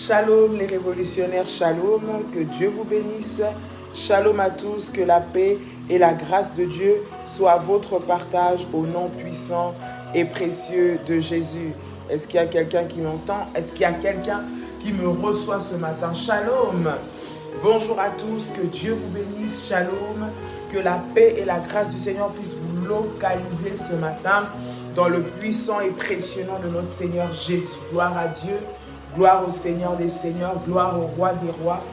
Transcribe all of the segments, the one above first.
Shalom les révolutionnaires, shalom, que Dieu vous bénisse. Shalom à tous, que la paix et la grâce de Dieu soient votre partage au nom puissant et précieux de Jésus. Est-ce qu'il y a quelqu'un qui m'entend? Est-ce qu'il y a quelqu'un qui me reçoit ce matin? Shalom. Bonjour à tous, que Dieu vous bénisse. Shalom. Que la paix et la grâce du Seigneur puissent vous localiser ce matin dans le puissant et précieux nom de notre Seigneur Jésus. Gloire à Dieu. Gloire au Seigneur des Seigneurs, gloire au Roi des Rois,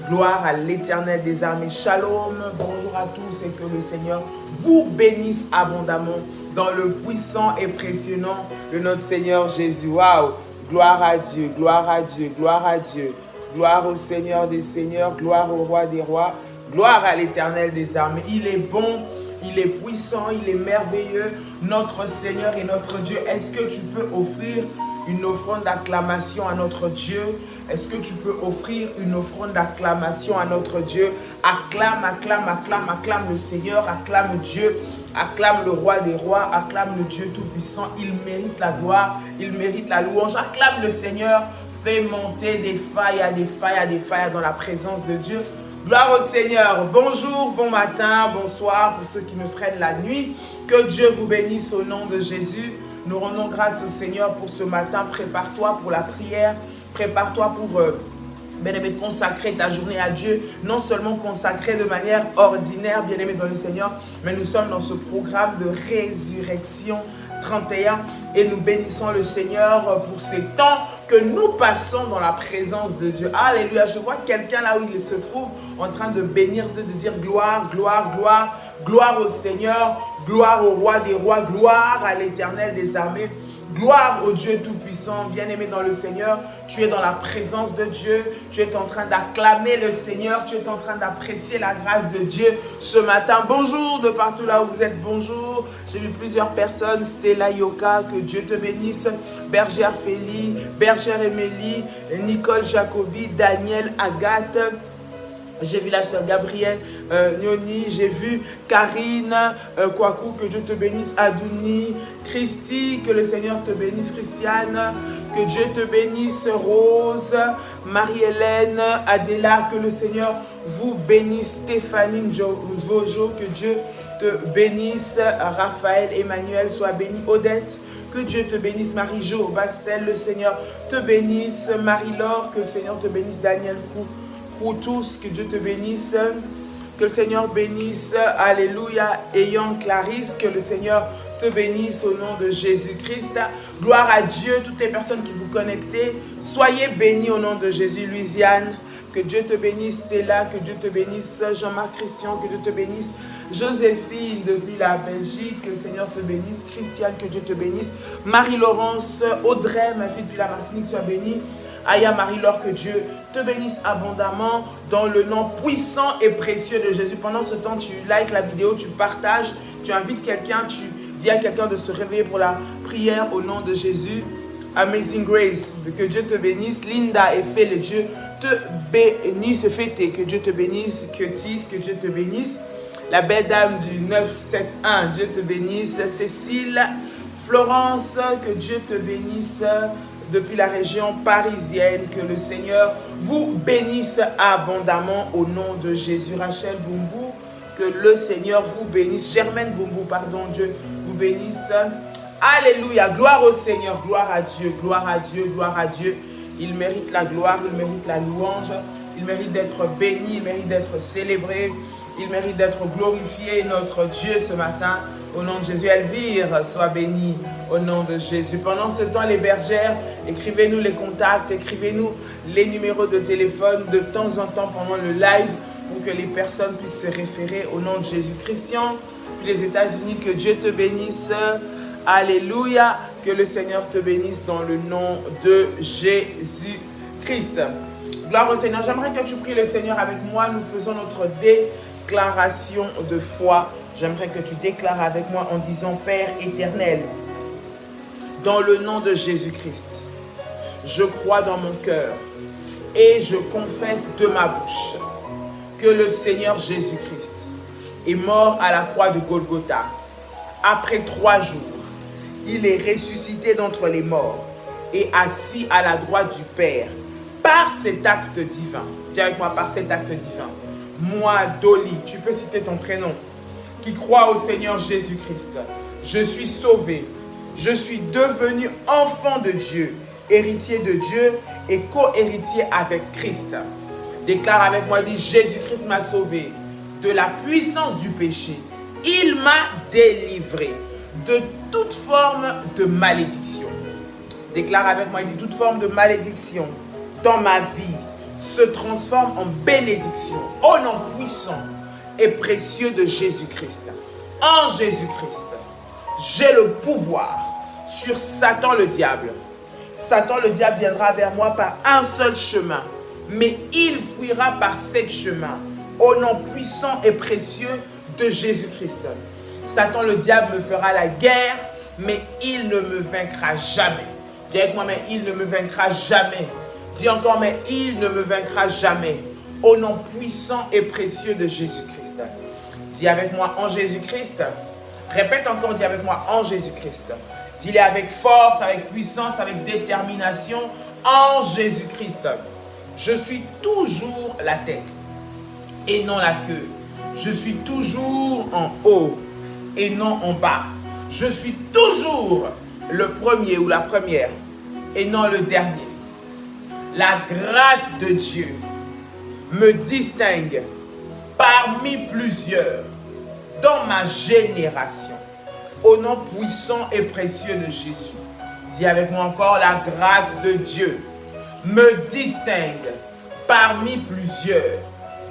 gloire à l'Éternel des armées. Shalom, bonjour à tous et que le Seigneur vous bénisse abondamment dans le puissant et précieux nom de notre Seigneur Jésus. Waouh! Gloire à Dieu, gloire à Dieu, gloire à Dieu. Gloire au Seigneur des Seigneurs, gloire au Roi des Rois, gloire à l'Éternel des armées. Il est bon, il est puissant, il est merveilleux, notre Seigneur et notre Dieu. Est-ce que tu peux offrir une offrande d'acclamation à notre Dieu? Est-ce que tu peux offrir une offrande d'acclamation à notre Dieu? Acclame, acclame, acclame, acclame le Seigneur, acclame Dieu, acclame le Roi des Rois, acclame le Dieu Tout-Puissant. Il mérite la gloire, il mérite la louange. Acclame le Seigneur, fais monter des failles à des failles à des failles dans la présence de Dieu. Gloire au Seigneur. Bonjour, bon matin, bonsoir pour ceux qui me prennent la nuit. Que Dieu vous bénisse au nom de Jésus. Nous rendons grâce au Seigneur pour ce matin. Prépare-toi pour la prière. Prépare-toi pour, bien-aimé, consacrer ta journée à Dieu. Non seulement consacrer de manière ordinaire, bien-aimé dans le Seigneur, mais nous sommes dans ce programme de résurrection 31 et nous bénissons le Seigneur pour ces temps que nous passons dans la présence de Dieu. Alléluia. Je vois quelqu'un là où il se trouve en train de bénir Dieu, de dire gloire, gloire, gloire. Gloire au Seigneur, gloire au Roi des Rois, gloire à l'Éternel des armées, gloire au Dieu Tout-Puissant. Bien-aimé dans le Seigneur, tu es dans la présence de Dieu, tu es en train d'acclamer le Seigneur, tu es en train d'apprécier la grâce de Dieu ce matin. Bonjour de partout là où vous êtes, bonjour. J'ai vu plusieurs personnes, Stella Yoka, que Dieu te bénisse, Bergère Félie, Bergère Émilie, Nicole Jacobi, Daniel, Agathe. J'ai vu la sœur Gabrielle, Nioni, j'ai vu Karine, Kwaku, que Dieu te bénisse, Adouni, Christy, que le Seigneur te bénisse, Christiane, que Dieu te bénisse, Rose, Marie-Hélène, Adéla, que le Seigneur vous bénisse, Stéphanie Vojo, que Dieu te bénisse, Raphaël, Emmanuel, sois béni, Odette, que Dieu te bénisse, Marie-Jo, Bastel, le Seigneur te bénisse, Marie-Laure, que le Seigneur te bénisse, Daniel Kou. Pour tous, que Dieu te bénisse, que le Seigneur bénisse, alléluia, ayant Clarisse, que le Seigneur te bénisse au nom de Jésus-Christ. Gloire à Dieu, toutes les personnes qui vous connectez, soyez bénis au nom de Jésus. Louisiane, que Dieu te bénisse, Stella, que Dieu te bénisse, Jean-Marc Christian, que Dieu te bénisse, Joséphine depuis la Belgique, que le Seigneur te bénisse, Christiane, que Dieu te bénisse, Marie-Laurence, Audrey, ma fille depuis la Martinique, sois bénie. Aya Marie-Laure, que Dieu te bénisse abondamment dans le nom puissant et précieux de Jésus. Pendant ce temps, tu likes la vidéo, tu partages, tu invites quelqu'un, tu dis à quelqu'un de se réveiller pour la prière au nom de Jésus. Amazing Grace, que Dieu te bénisse. Linda et Félix, Dieu te bénisse. Fêté, que Dieu te bénisse. Curtis, que Dieu te bénisse. La belle dame du 971, Dieu te bénisse. Cécile, Florence, que Dieu te bénisse. Depuis la région parisienne, que le Seigneur vous bénisse abondamment au nom de Jésus. Rachel Boumbou, que le Seigneur vous bénisse. Germaine Boumbou, pardon, Dieu vous bénisse. Alléluia, gloire au Seigneur, gloire à Dieu, gloire à Dieu, gloire à Dieu. Il mérite la gloire, il mérite la louange, il mérite d'être béni, il mérite d'être célébré, il mérite d'être glorifié, notre Dieu, ce matin. Au nom de Jésus, Elvire, sois bénie au nom de Jésus. Pendant ce temps, les bergères, écrivez-nous les contacts, écrivez-nous les numéros de téléphone de temps en temps pendant le live pour que les personnes puissent se référer au nom de Jésus. Christian, puis les États-Unis, que Dieu te bénisse. Alléluia, que le Seigneur te bénisse dans le nom de Jésus-Christ. Gloire au Seigneur. J'aimerais que tu pries le Seigneur avec moi. Nous faisons notre déclaration de foi. J'aimerais que tu déclares avec moi en disant: Père éternel, dans le nom de Jésus-Christ, je crois dans mon cœur et je confesse de ma bouche que le Seigneur Jésus-Christ est mort à la croix de Golgotha. Après 3 jours, il est ressuscité d'entre les morts et assis à la droite du Père, par cet acte divin, dis avec moi, par cet acte divin, moi, Dolly, tu peux citer ton prénom, qui croit au Seigneur Jésus-Christ, je suis sauvé, je suis devenu enfant de Dieu, héritier de Dieu et co-héritier avec Christ. Déclare avec moi, dit, Jésus-Christ m'a sauvé de la puissance du péché. Il m'a délivré de toute forme de malédiction. Déclare avec moi, il dit, toute forme de malédiction dans ma vie se transforme en bénédiction au nom puissant et précieux de Jésus-Christ. En Jésus-Christ, j'ai le pouvoir sur Satan le diable. Satan le diable viendra vers moi par un seul chemin, mais il fuira par 7 chemins, au nom puissant et précieux de Jésus-Christ. Satan le diable me fera la guerre, mais il ne me vaincra jamais. Dis avec moi, mais il ne me vaincra jamais. Dis encore, mais il ne me vaincra jamais. Au nom puissant et précieux de Jésus-Christ. Dis avec moi, en Jésus-Christ. Répète encore, dis avec moi, en Jésus-Christ. Dis-le avec force, avec puissance, avec détermination. En Jésus-Christ. Je suis toujours la tête et non la queue. Je suis toujours en haut et non en bas. Je suis toujours le premier ou la première et non le dernier. La grâce de Dieu me distingue parmi plusieurs dans ma génération. Au nom puissant et précieux de Jésus. Dis avec moi encore, la grâce de Dieu me distingue parmi plusieurs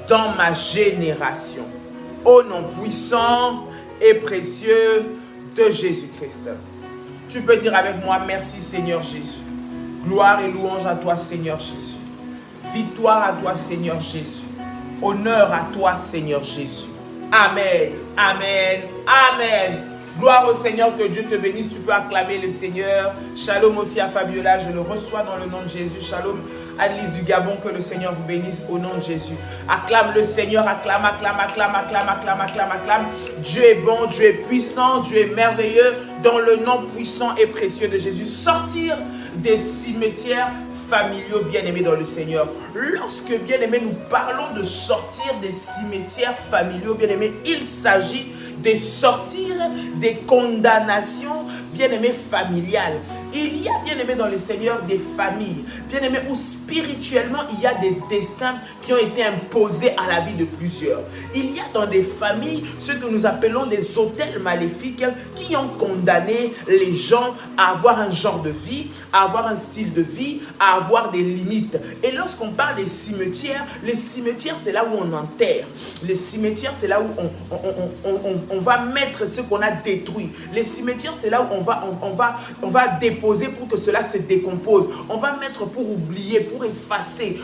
dans ma génération. Au nom puissant et précieux de Jésus-Christ. Tu peux dire avec moi, merci Seigneur Jésus. Gloire et louange à toi Seigneur Jésus. Victoire à toi Seigneur Jésus. Honneur à toi Seigneur Jésus. Amen, amen, amen. Gloire au Seigneur, que Dieu te bénisse. Tu peux acclamer le Seigneur. Shalom aussi à Fabiola, je le reçois dans le nom de Jésus. Shalom Annelise du Gabon, que le Seigneur vous bénisse au nom de Jésus. Acclame le Seigneur, acclame, acclame, acclame, acclame, acclame, acclame, acclame. Dieu est bon, Dieu est puissant, Dieu est merveilleux dans le nom puissant et précieux de Jésus. Sortir des cimetières familiaux bien-aimés dans le Seigneur. Lorsque, bien-aimés, nous parlons de sortir des cimetières familiaux, bien-aimés, il s'agit de sortir des condamnations, bien-aimés, familiales. Il y a, bien-aimés, dans le Seigneur des familles, bien-aimés, où spirituellement, il y a des destins qui ont été imposés à la vie de plusieurs. Il y a dans des familles ce que nous appelons des autels maléfiques qui ont condamné les gens à avoir un genre de vie, à avoir un style de vie, à avoir des limites. Et lorsqu'on parle des cimetières, les cimetières, c'est là où on enterre. Les cimetières, c'est là où on va mettre ce qu'on a détruit. Les cimetières, c'est là où on va déposer pour que cela se décompose. On va mettre pour oublier, pour effacer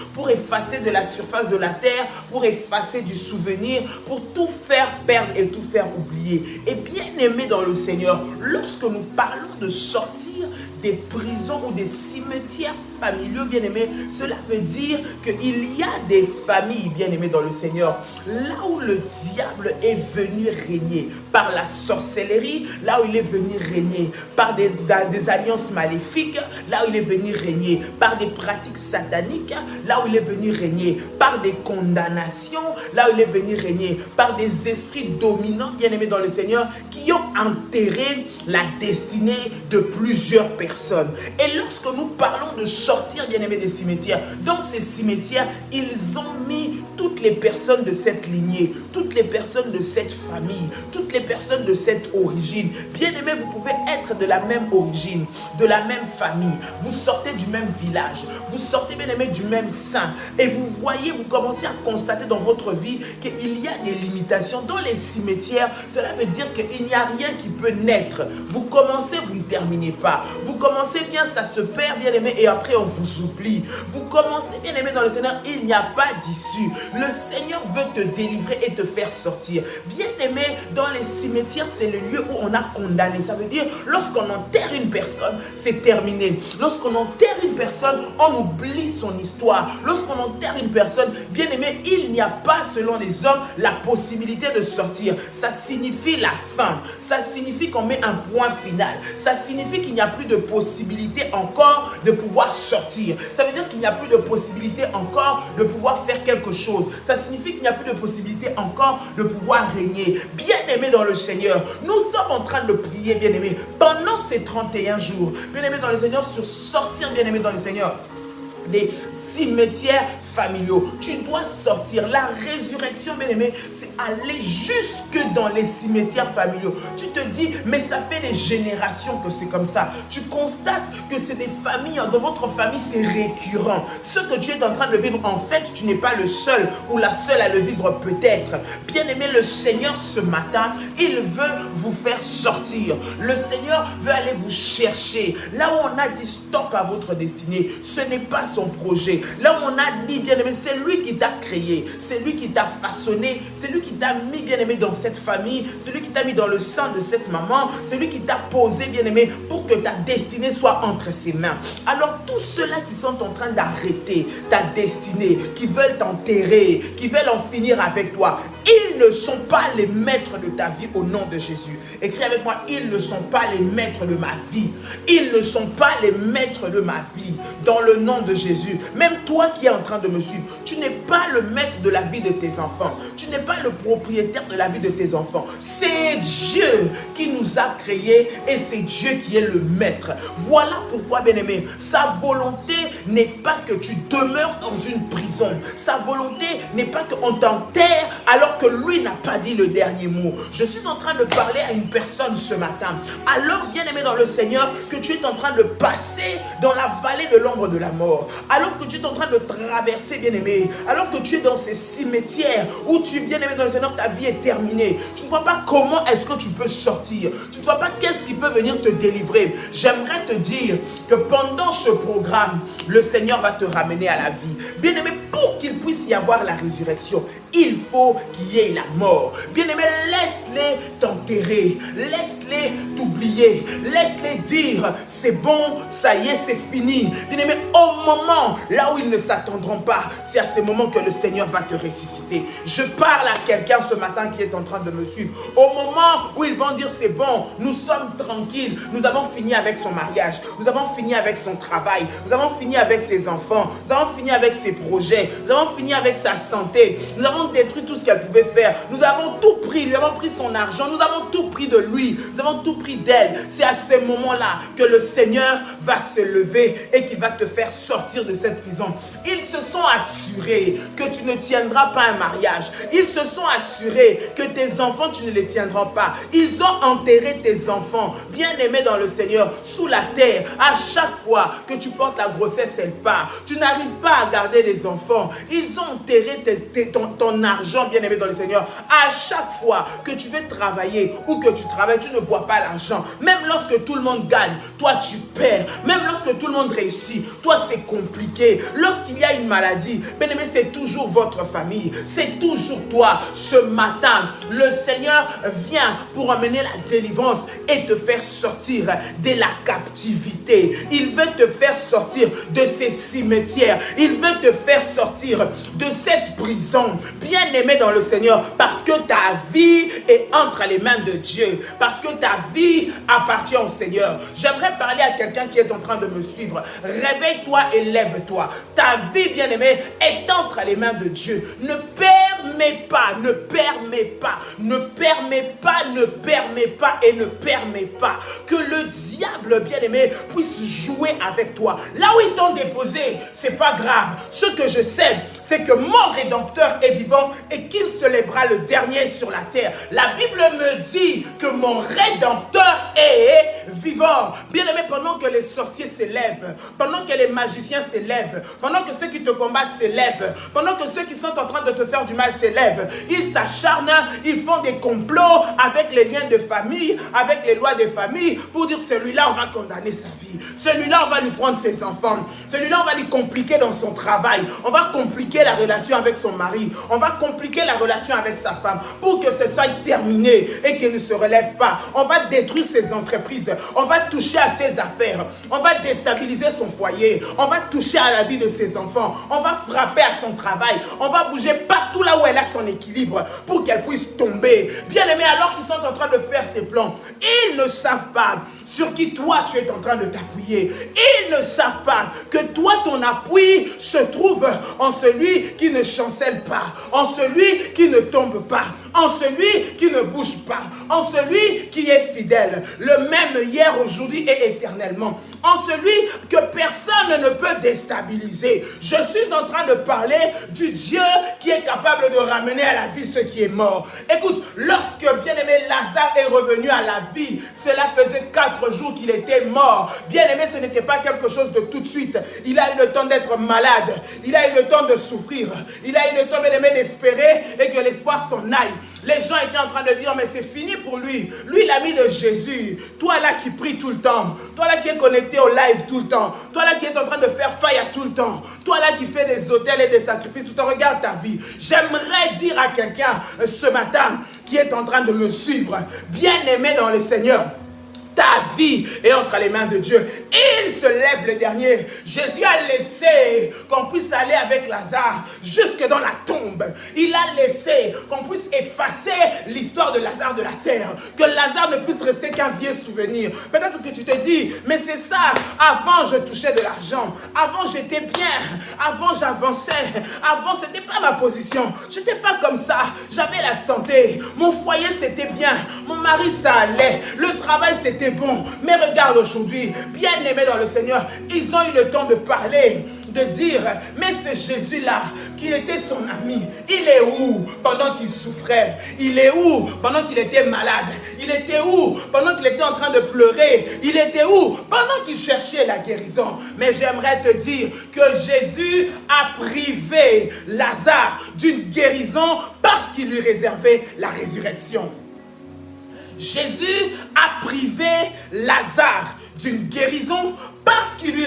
de la surface de la terre, pour effacer du souvenir, pour tout faire perdre et tout faire oublier. Et bien aimé dans le Seigneur, lorsque nous parlons de sortir des prisons ou des cimetières familiaux, bien-aimés, cela veut dire qu'il y a des familles, bien-aimés dans le Seigneur, là où le diable est venu régner par la sorcellerie, là où il est venu régner par des alliances maléfiques, là où il est venu régner par des pratiques sataniques, là où il est venu régner par des condamnations, là où il est venu régner par des esprits dominants, bien-aimés dans le Seigneur, qui ont enterré la destinée de plusieurs personnes. Et lorsque nous parlons de sortir, bien-aimés, des cimetières, dans ces cimetières, ils ont mis toutes les personnes de cette lignée, toutes les personnes de cette famille, toutes les personnes de cette origine. Bien-aimés, vous pouvez être de la même origine, de la même famille, vous sortez du même village, vous sortez, bien-aimés, du même sein, et vous voyez, vous commencez à constater dans votre vie qu'il y a des limitations. Dans les cimetières, cela veut dire qu'il n'y a rien qui peut naître. Vous commencez, vous ne terminez pas. Vous commencez bien, ça se perd, bien-aimé, et après on vous oublie. Vous commencez, bien-aimé, dans le Seigneur, il n'y a pas d'issue. Le Seigneur veut te délivrer et te faire sortir. Bien-aimé, dans les cimetières, c'est le lieu où on a condamné. Ça veut dire, lorsqu'on enterre une personne, c'est terminé. Lorsqu'on enterre une personne, on oublie son histoire. Lorsqu'on enterre une personne, bien-aimé, il n'y a pas, selon les hommes, la possibilité de sortir. Ça signifie la fin. Ça signifie qu'on met un point final. Ça signifie qu'il n'y a plus de possibilité encore de pouvoir sortir. Ça veut dire qu'il n'y a plus de possibilité encore de pouvoir faire quelque chose. Ça signifie qu'il n'y a plus de possibilité encore de pouvoir régner. Bien-aimés dans le Seigneur, nous sommes en train de prier, bien-aimés, pendant ces 31 jours. Bien-aimés dans le Seigneur, sur sortir, bien-aimés dans le Seigneur, des cimetières familiaux. Tu dois sortir. La résurrection, bien-aimé, c'est aller jusque dans les cimetières familiaux. Tu te dis, mais ça fait des générations que c'est comme ça. Tu constates que c'est des familles, dans votre famille, c'est récurrent. Ce que tu es en train de vivre, en fait, tu n'es pas le seul ou la seule à le vivre peut-être. Bien-aimé, le Seigneur, ce matin, il veut vous faire sortir. Le Seigneur veut aller vous chercher. Là où on a dit stop à votre destinée, ce n'est pas son projet. Là où on a dit, bien-aimé, c'est lui qui t'a créé, c'est lui qui t'a façonné, c'est lui qui t'a mis, bien-aimé, dans cette famille, c'est lui qui t'a mis dans le sein de cette maman, c'est lui qui t'a posé, bien-aimé, pour que ta destinée soit entre ses mains. Alors tous ceux-là qui sont en train d'arrêter ta destinée, qui veulent t'enterrer, qui veulent en finir avec toi, ils ne sont pas les maîtres de ta vie au nom de Jésus. Écris avec moi, ils ne sont pas les maîtres de ma vie. Ils ne sont pas les maîtres de ma vie dans le nom de Jésus. Même toi qui es en train de me suivre, tu n'es pas le maître de la vie de tes enfants. Tu n'es pas le propriétaire de la vie de tes enfants. C'est Dieu qui nous a créés et c'est Dieu qui est le maître. Voilà pourquoi, bien-aimé, sa volonté n'est pas que tu demeures dans une prison. Sa volonté n'est pas qu'on t'enterre alors que lui n'a pas dit le dernier mot. Je suis en train de parler à une personne ce matin. Alors, bien-aimé dans le Seigneur, que tu es en train de passer dans la vallée de l'ombre de la mort, alors que tu es en train de traverser, bien-aimé, alors que tu es dans ces cimetières où tu es, bien-aimé dans le Seigneur, ta vie est terminée. Tu ne vois pas comment est-ce que tu peux sortir. Tu ne vois pas qu'est-ce qui peut venir te délivrer. J'aimerais te dire que pendant ce programme, le Seigneur va te ramener à la vie. Bien-aimé, pour qu'il puisse y avoir la résurrection, il faut qu'il y ait la mort. Bien-aimé, laisse-les t'enterrer. Laisse-les t'oublier. Laisse-les dire, c'est bon, ça y est, c'est fini. Bien-aimé, au moment là où ils ne s'attendront pas, c'est à ce moment que le Seigneur va te ressusciter. Je parle à quelqu'un ce matin qui est en train de me suivre. Au moment où ils vont dire, c'est bon, nous sommes tranquilles. Nous avons fini avec son mariage. Nous avons fini avec son travail. Nous avons fini avec ses enfants. Nous avons fini avec ses projets. Nous avons fini avec sa santé. Nous avons détruit tout ce qu'elle pouvait faire. Nous avons tout pris. Nous avons pris son argent. Nous avons tout pris de lui. Nous avons tout pris d'elle. C'est à ces moments-là que le Seigneur va se lever et qu'il va te faire sortir de cette prison. Ils se sont assurés que tu ne tiendras pas un mariage. Ils se sont assurés que tes enfants, tu ne les tiendras pas. Ils ont enterré tes enfants, bien-aimés dans le Seigneur, sous la terre. À chaque fois que tu portes la grossesse, elle part. Tu n'arrives pas à garder des enfants. Ils ont enterré ton argent, bien-aimé dans le Seigneur. À chaque fois que tu veux travailler ou que tu travailles, tu ne vois pas l'argent. Même lorsque tout le monde gagne, toi tu perds. Même lorsque tout le monde réussit, toi c'est compliqué. Lorsqu'il y a une maladie, bien-aimé, c'est toujours votre famille. C'est toujours toi. Ce matin, le Seigneur vient pour amener la délivrance et te faire sortir de la captivité. Il veut te faire sortir de ces cimetières. Il veut te faire sortir de cette prison. Bien-aimé dans le Seigneur, parce que ta vie est entre les mains de Dieu. Parce que ta vie appartient au Seigneur. J'aimerais parler à quelqu'un qui est en train de me suivre. Réveille-toi et lève-toi. Ta vie, bien-aimé, est entre les mains de Dieu. Ne permets pas, ne permets pas, ne permets pas, ne permets pas et ne permets pas que le diable, bien-aimé, puisse jouer avec toi. Là où ils t'ont déposé, c'est pas grave. Ce que je sais, c'est que mon Rédempteur est vivant et qu'il se lèvera le dernier sur la terre. La Bible me dit que mon Rédempteur est vivant. Bien-aimé, pendant que les sorciers s'élèvent, pendant que les magiciens s'élèvent, pendant que ceux qui te combattent s'élèvent, pendant que ceux qui sont en train de te faire du mal s'élèvent, ils s'acharnent, ils font des complots avec les liens de famille, avec les lois des familles, pour dire celui-là on va condamner sa vie, celui-là on va lui prendre ses enfants, celui-là on va lui compliquer dans son travail, on va compliquer la relation avec son mari, on va compliquer la relation avec sa femme, pour que ce soit terminé et qu'il ne se relève pas. On va détruire ses entreprises, on va toucher à ses affaires, on va déstabiliser son foyer, on va toucher à la vie de ses enfants, on va frapper à son travail, on va bouger partout là où elle a son équilibre pour qu'elle puisse tomber. Bien aimé, alors qu'ils sont en train de faire ces plans, ils ne savent pas sur qui qui toi tu es en train de t'appuyer. Ils ne savent pas que toi ton appui se trouve en celui qui ne chancelle pas, en celui qui ne tombe pas, en celui qui ne bouge pas, en celui qui est fidèle, le même hier, aujourd'hui et éternellement, en celui que personne ne peut déstabiliser. Je suis en train de parler du Dieu qui est capable de ramener à la vie ce qui est mort. Écoute, lorsque bien-aimé Lazare est revenu à la vie, cela faisait 4 jours qu'il était mort. Bien-aimé, ce n'était pas quelque chose de tout de suite. Il a eu le temps d'être malade, il a eu le temps de souffrir, il a eu le temps, bien-aimé, d'espérer et que l'espoir s'en aille. Les gens étaient en train de dire, mais c'est fini pour lui. Lui, l'ami de Jésus. Toi là qui prie tout le temps. Toi là qui est connecté au live tout le temps. Toi là qui est en train de faire faille à tout le temps. Toi là qui fait des autels et des sacrifices tout le temps. Regarde ta vie. J'aimerais dire à quelqu'un ce matin qui est en train de me suivre, bien-aimé dans le Seigneur, ta vie est entre les mains de Dieu. Il se lève le dernier. Jésus a laissé qu'on puisse aller avec Lazare jusque dans la tombe. Il a laissé qu'on puisse effacer l'histoire de Lazare de la terre. Que Lazare ne puisse rester qu'un vieux souvenir. Peut-être que tu te dis, mais c'est ça. Avant, je touchais de l'argent. Avant, j'étais bien. Avant, j'avançais. Avant, ce n'était pas ma position. Je n'étais pas comme ça. J'avais la santé. Mon foyer, c'était bien. Mon mari, ça allait. Le travail, c'était bon, mais regarde aujourd'hui, bien aimé dans le Seigneur, ils ont eu le temps de parler, de dire, mais ce Jésus-là, qui était son ami, il est où pendant qu'il souffrait? Il est où pendant qu'il était malade? Il était où pendant qu'il était en train de pleurer? Il était où pendant qu'il cherchait la guérison? Mais j'aimerais te dire que Jésus a privé Lazare d'une guérison parce qu'il lui réservait la résurrection. Jésus a privé Lazare d'une guérison parce qu'il lui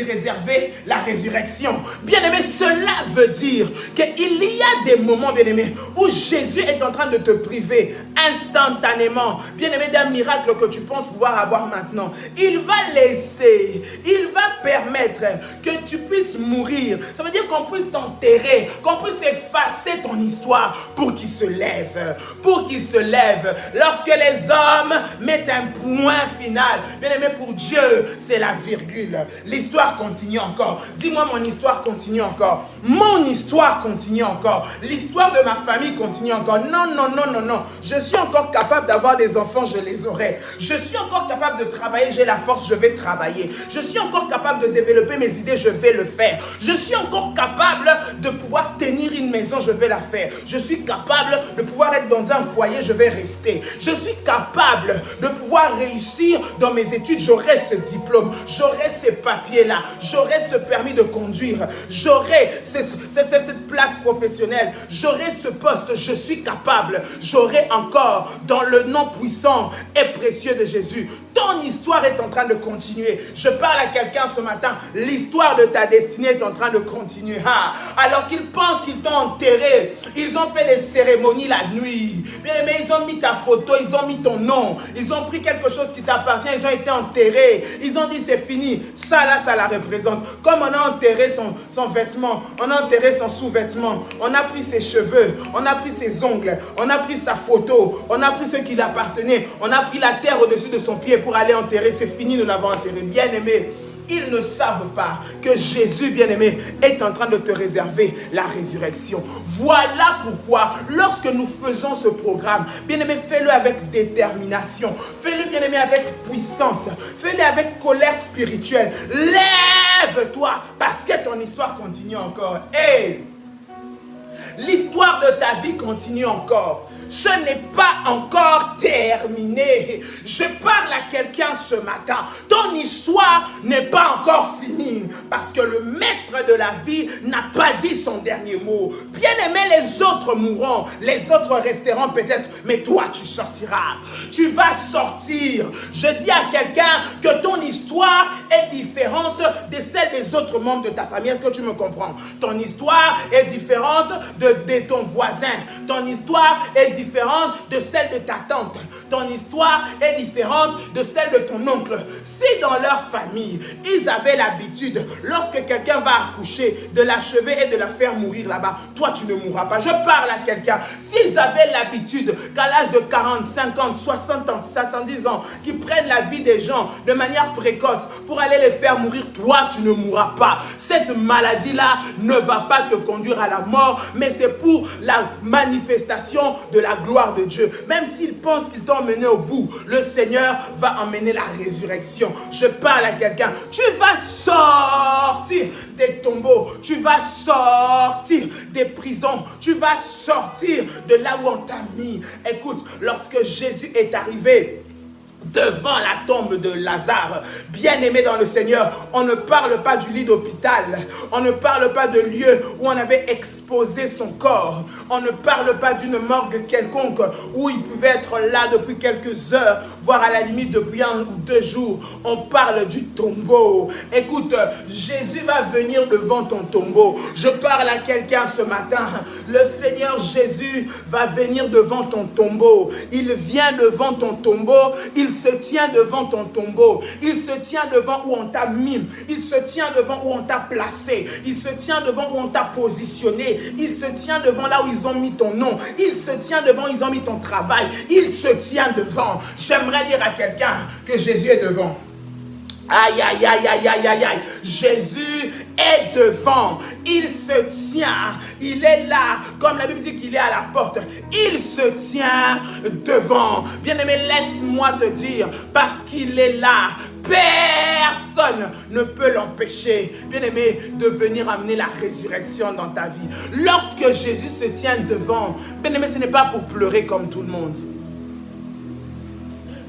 réservait la résurrection. Bien-aimé, cela veut dire qu'il y a des moments, bien-aimé, où Jésus est en train de te priver instantanément, bien-aimé, d'un miracle que tu penses pouvoir avoir maintenant. Il va laisser, il va permettre que tu puisses mourir. Ça veut dire qu'on puisse t'enterrer, qu'on puisse effacer ton histoire pour qu'il se lève. Pour qu'il se lève. Lorsque les hommes mettent un point final, bien-aimé, pour Dieu, c'est la virgule. L'histoire continue encore. Dis-moi, mon histoire continue encore. Mon histoire continue encore. L'histoire de ma famille continue encore. Non, non, non, non, non. Je suis encore capable d'avoir des enfants, je les aurai. Je suis encore capable de travailler, j'ai la force, je vais travailler. Je suis encore capable de développer mes idées, je vais le faire. Je suis encore capable de pouvoir tenir une maison, je vais la faire. Je suis capable de pouvoir être dans un foyer, je vais rester. Je suis capable de pouvoir réussir dans mes études, j'aurai ce diplôme, j'aurai ces papiers-là, j'aurai ce permis de conduire, j'aurai cette place professionnelle, j'aurai ce poste, je suis capable, j'aurai encore dans le nom puissant et précieux de Jésus. Ton histoire est en train de continuer. Je parle à quelqu'un ce matin, l'histoire de ta destinée est en train de continuer. Ah, alors qu'ils pensent qu'ils t'ont enterré, ils ont fait des cérémonies la nuit. Bien aimé, ils ont mis ta photo, ils ont mis ton nom, ils ont pris quelque chose qui t'appartient, ils ont été enterrés. Ils ont dit c'est fini. Ça là, ça la représente. Comme on a enterré son vêtement, on a enterré son sous-vêtement, on a pris ses cheveux, on a pris ses ongles, on a pris sa photo, on a pris ce qui lui appartenait, on a pris la terre au-dessus de son pied pour aller enterrer. C'est fini, nous l'avons enterré. Bien aimé, ils ne savent pas que Jésus, bien-aimé, est en train de te réserver la résurrection. Voilà pourquoi, lorsque nous faisons ce programme, bien-aimé, fais-le avec détermination. Fais-le, bien-aimé, avec puissance. Fais-le avec colère spirituelle. Lève-toi, parce que ton histoire continue encore. Hey! L'histoire de ta vie continue encore. Ce n'est pas encore terminé. Je parle à quelqu'un ce matin. Ton histoire n'est pas encore finie. Parce que le maître de la vie n'a pas dit son dernier mot. Bien aimé, les autres mourront. Les autres resteront peut-être. Mais toi, tu sortiras. Tu vas sortir. Je dis à quelqu'un que ton histoire est différente de celle des autres membres de ta famille. Est-ce que tu me comprends? Ton histoire est différente de ton voisin. Ton histoire est différente différente de celle de ta tante. Ton histoire est différente de celle de ton oncle. Si dans leur famille, ils avaient l'habitude, lorsque quelqu'un va accoucher, de l'achever et de la faire mourir là-bas, toi tu ne mourras pas. Je parle à quelqu'un. S'ils avaient l'habitude qu'à l'âge de 40, 50, 60 ans, 70 ans, qu'ils prennent la vie des gens de manière précoce pour aller les faire mourir, toi tu ne mourras pas. Cette maladie-là ne va pas te conduire à la mort, mais c'est pour la manifestation de la gloire de Dieu. Même s'ils pensent qu'ils t'ont emmené au bout, le Seigneur va emmener la résurrection. Je parle à quelqu'un. Tu vas sortir des tombeaux, tu vas sortir des prisons, tu vas sortir de là où on t'a mis. Écoute, lorsque Jésus est arrivé devant la tombe de Lazare, bien-aimé dans le Seigneur, on ne parle pas du lit d'hôpital, on ne parle pas de lieu où on avait exposé son corps, on ne parle pas d'une morgue quelconque où il pouvait être là depuis quelques heures, voire à la limite depuis 1 ou 2 jours. On parle du tombeau. Écoute, Jésus va venir devant ton tombeau. Je parle à quelqu'un ce matin. Le Seigneur Jésus va venir devant ton tombeau. Il vient devant ton tombeau. Il se tient devant ton tombeau. Il se tient devant où on t'a mis. Il se tient devant où on t'a placé. Il se tient devant où on t'a positionné. Il se tient devant là où ils ont mis ton nom. Il se tient devant où ils ont mis ton travail. Il se tient devant. J'aimerais dire à quelqu'un que Jésus est devant. Aïe, aïe, aïe, aïe, aïe, aïe, aïe. Jésus est devant. Il se tient. Il est là. Comme la Bible dit qu'il est à la porte. Il se tient devant. Bien-aimé, laisse-moi te dire, parce qu'il est là, personne ne peut l'empêcher, bien-aimé, de venir amener la résurrection dans ta vie. Lorsque Jésus se tient devant, bien-aimé, ce n'est pas pour pleurer comme tout le monde.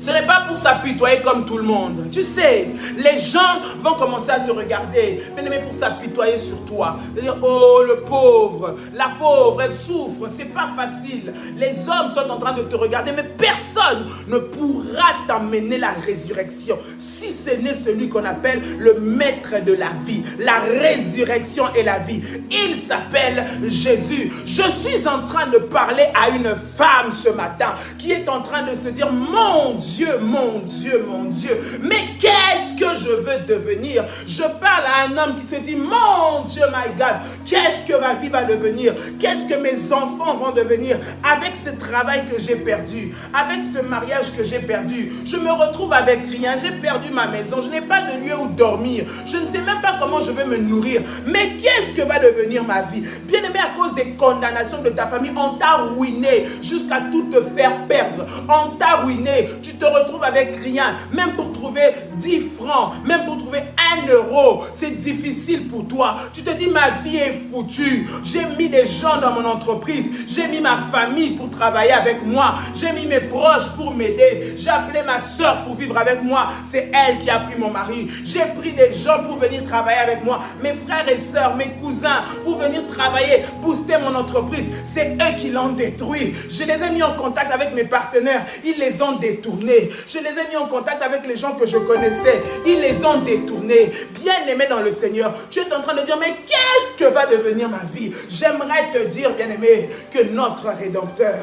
Ce n'est pas pour s'apitoyer comme tout le monde. Tu sais, les gens vont commencer à te regarder, bien-aimé, pour s'apitoyer sur toi. De dire, oh, le pauvre, la pauvre, elle souffre, c'est pas facile. Les hommes sont en train de te regarder, mais personne ne pourra t'amener la résurrection si ce n'est celui qu'on appelle le maître de la vie. La résurrection et la vie. Il s'appelle Jésus. Je suis en train de parler à une femme ce matin qui est en train de se dire, mon Dieu, mon Dieu, mon Dieu, mais qu'est-ce que je veux devenir? Je parle à un homme qui se dit, mon Dieu, my God, qu'est-ce que ma vie va devenir? Qu'est-ce que mes enfants vont devenir avec ce travail que j'ai perdu, avec ce mariage que j'ai perdu? Je me retrouve avec rien, j'ai perdu ma maison, je n'ai pas de lieu où dormir, je ne sais même pas comment je vais me nourrir, mais qu'est-ce que va devenir ma vie? Bien aimé, à cause des condamnations de ta famille, on t'a ruiné jusqu'à tout te faire perdre, on t'a ruiné, tu te retrouves avec rien, même pour trouver 10 francs, même pour trouver 1 euro, c'est difficile pour toi. Tu te dis, ma vie est foutue. J'ai mis des gens dans mon entreprise, j'ai mis ma famille pour travailler avec moi, j'ai mis mes proches pour m'aider, j'ai appelé ma soeur pour vivre avec moi, c'est elle qui a pris mon mari, j'ai pris des gens pour venir travailler avec moi, mes frères et sœurs, mes cousins, pour venir travailler, booster mon entreprise, c'est eux qui l'ont détruit. Je les ai mis en contact avec mes partenaires, ils les ont détournés. Je les ai mis en contact avec les gens que je connaissais, ils les ont détournés. Bien-aimé dans le Seigneur, tu es en train de dire, mais qu'est-ce que va devenir ma vie? J'aimerais te dire, bien-aimé, que notre Rédempteur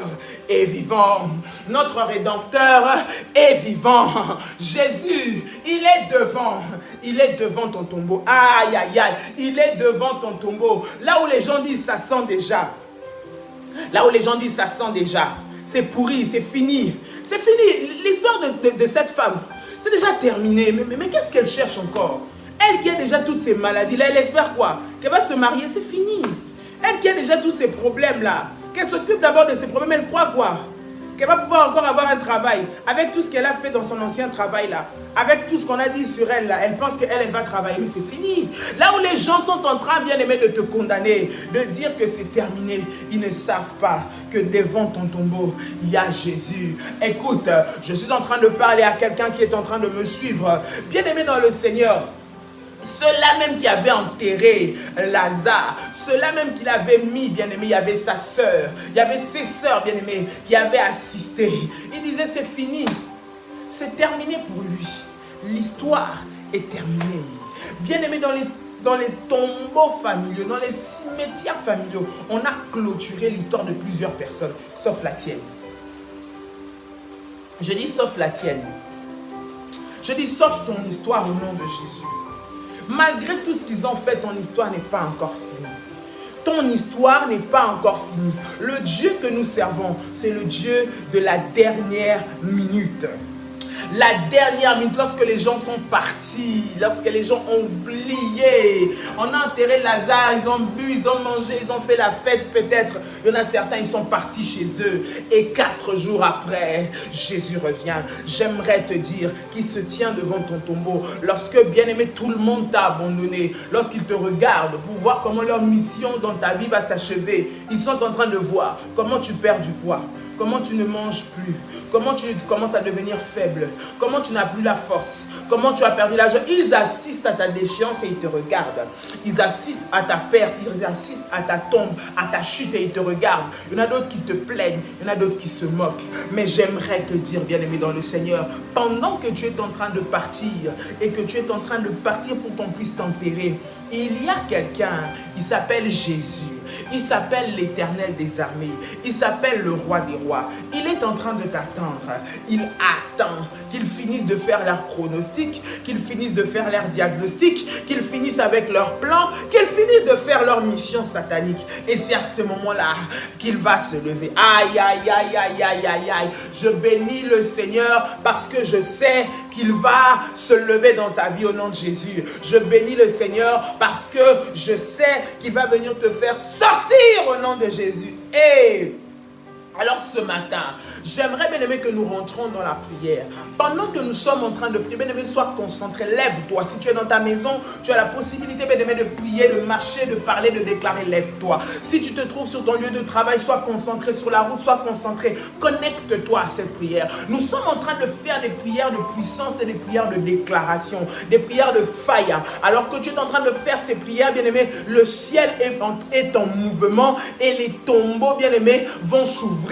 est vivant. Notre Rédempteur est vivant. Jésus, il est devant. Il est devant ton tombeau. Aïe, aïe, aïe. Il est devant ton tombeau. Là où les gens disent, ça sent déjà. Là où les gens disent, ça sent déjà. C'est pourri, c'est fini. C'est fini. L'histoire de cette femme, c'est déjà terminé. Mais qu'est-ce qu'elle cherche encore? Elle qui a déjà toutes ces maladies-là, elle espère quoi? Qu'elle va se marier, c'est fini. Elle qui a déjà tous ces problèmes-là, qu'elle s'occupe d'abord de ses problèmes, elle croit quoi? Qu'elle va pouvoir encore avoir un travail. Avec tout ce qu'elle a fait dans son ancien travail-là, avec tout ce qu'on a dit sur elle, là, elle pense qu'elle va travailler, mais c'est fini. Là où les gens sont en train, bien aimé, de te condamner, de dire que c'est terminé, ils ne savent pas que devant ton tombeau, il y a Jésus. Écoute, je suis en train de parler à quelqu'un qui est en train de me suivre. Bien aimé dans le Seigneur, ceux-là même qui avaient enterré Lazare, ceux-là même qui l'avaient mis, bien-aimé, il y avait sa sœur, il y avait ses sœurs, bien-aimées, qui avaient assisté. Il disait, c'est fini, c'est terminé pour lui. L'histoire est terminée. Bien-aimé, dans les tombeaux familiaux, dans les cimetières familiaux, on a clôturé l'histoire de plusieurs personnes, sauf la tienne. Je dis sauf la tienne. Je dis sauf ton histoire au nom de Jésus. Malgré tout ce qu'ils ont fait, ton histoire n'est pas encore finie. Ton histoire n'est pas encore finie. Le Dieu que nous servons, c'est le Dieu de la dernière minute. La dernière minute, lorsque les gens sont partis, lorsque les gens ont oublié, on a enterré Lazare, ils ont bu, ils ont mangé, ils ont fait la fête peut-être. Il y en a certains, ils sont partis chez eux. Et 4 jours après, Jésus revient. J'aimerais te dire qu'il se tient devant ton tombeau. Lorsque, bien-aimé, tout le monde t'a abandonné, lorsqu'ils te regardent pour voir comment leur mission dans ta vie va s'achever, ils sont en train de voir comment tu perds du poids. Comment tu ne manges plus, comment tu commences à devenir faible, comment tu n'as plus la force, comment tu as perdu l'argent. Ils assistent à ta déchéance et ils te regardent. Ils assistent à ta perte, ils assistent à ta tombe, à ta chute et ils te regardent. Il y en a d'autres qui te plaignent, il y en a d'autres qui se moquent. Mais j'aimerais te dire, bien-aimé dans le Seigneur, pendant que tu es en train de partir et que tu es en train de partir pour qu'on puisse t'enterrer, il y a quelqu'un, il s'appelle Jésus. Il s'appelle l'Éternel des armées. Il s'appelle le roi des rois. Il est en train de t'attendre. Il attend qu'ils finissent de faire leur pronostic, qu'ils finissent de faire leur diagnostic, qu'ils finissent avec leur plan, qu'ils finissent de faire leur mission satanique. Et c'est à ce moment-là qu'il va se lever. Aïe, aïe, aïe, aïe, aïe, aïe, aïe. Je bénis le Seigneur parce que je sais qu'il va se lever dans ta vie au nom de Jésus. Je bénis le Seigneur parce que je sais qu'il va venir te faire sortir au nom de Jésus. Et alors ce matin, j'aimerais, bien aimé, que nous rentrons dans la prière. Pendant que nous sommes en train de prier, bien aimé, sois concentré, lève-toi. Si tu es dans ta maison, tu as la possibilité, bien aimé, de prier, de marcher, de parler, de déclarer, lève-toi. Si tu te trouves sur ton lieu de travail, sois concentré, sur la route, sois concentré. Connecte-toi à cette prière. Nous sommes en train de faire des prières de puissance et des prières de déclaration, des prières de fire. Alors que tu es en train de faire ces prières, bien aimé, le ciel est en mouvement et les tombeaux, bien aimé, vont s'ouvrir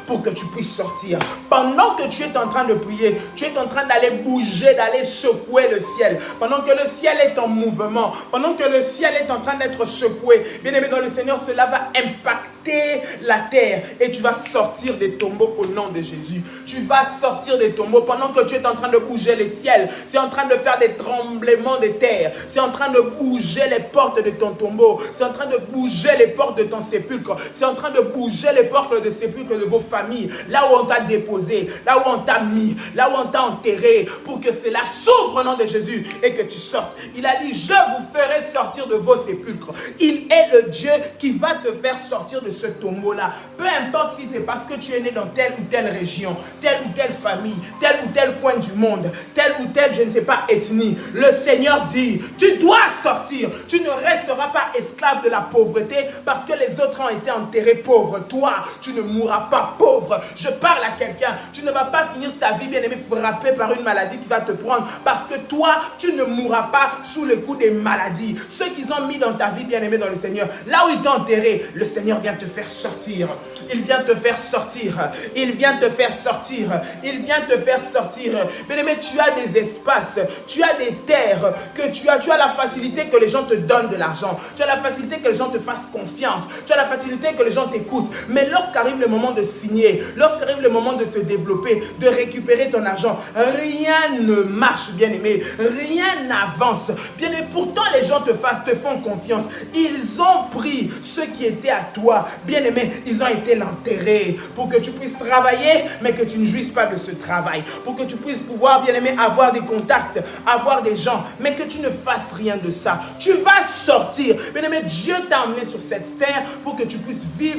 pour que tu puisses sortir. Pendant que tu es en train de prier, tu es en train d'aller bouger, d'aller secouer le ciel. Pendant que le ciel est en mouvement, pendant que le ciel est en train d'être secoué, bien aimé dans le Seigneur, cela va impacter la terre et tu vas sortir des tombeaux au nom de Jésus. Tu vas sortir des tombeaux pendant que tu es en train de bouger le ciel. C'est en train de faire des tremblements de terre. C'est en train de bouger les portes de ton tombeau. C'est en train de bouger les portes de ton sépulcre. C'est en train de bouger les portes de sépulcre de vos familles, là où on t'a déposé, là où on t'a mis, là où on t'a enterré, pour que cela s'ouvre au nom de Jésus et que tu sortes. Il a dit, je vous ferai sortir de vos sépulcres. Il est le Dieu qui va te faire sortir de ce tombeau-là. Peu importe si c'est parce que tu es né dans telle ou telle région, telle ou telle famille, tel ou tel coin du monde, telle ou telle, je ne sais pas, ethnie. Le Seigneur dit, tu dois sortir. Tu ne resteras pas esclave de la pauvreté parce que les autres ont été enterrés pauvres. Toi, tu ne mourras pas pauvre. Je parle à quelqu'un. Tu ne vas pas finir ta vie, bien-aimé, frappé par une maladie qui va te prendre parce que toi, tu ne mourras pas sous le coup des maladies. Ceux qu'ils ont mis dans ta vie, bien-aimé, dans le Seigneur, là où ils t'ont enterré, le Seigneur vient te faire sortir. Il vient te faire sortir. Il vient te faire sortir. Il vient te faire sortir. Bien-aimé, tu as des espaces, tu as des terres que tu as la facilité que les gens te donnent de l'argent. Tu as la facilité que les gens te fassent confiance. Tu as la facilité que les gens t'écoutent. Mais lorsqu'arrive le moment de signer, lorsqu'arrive le moment de te développer, de récupérer ton argent, rien ne marche, bien-aimé. Rien n'avance. Bien-aimé, pourtant les gens te font confiance. Ils ont pris ce qui était à toi. Bien-aimé, ils ont été l'enterrer pour que tu puisses travailler, mais que tu ne jouisses pas de ce travail. Pour que tu puisses pouvoir, bien-aimé, avoir des contacts, avoir des gens, mais que tu ne fasses rien de ça. Tu vas sortir. Bien-aimé, Dieu t'a emmené sur cette terre pour que tu puisses vivre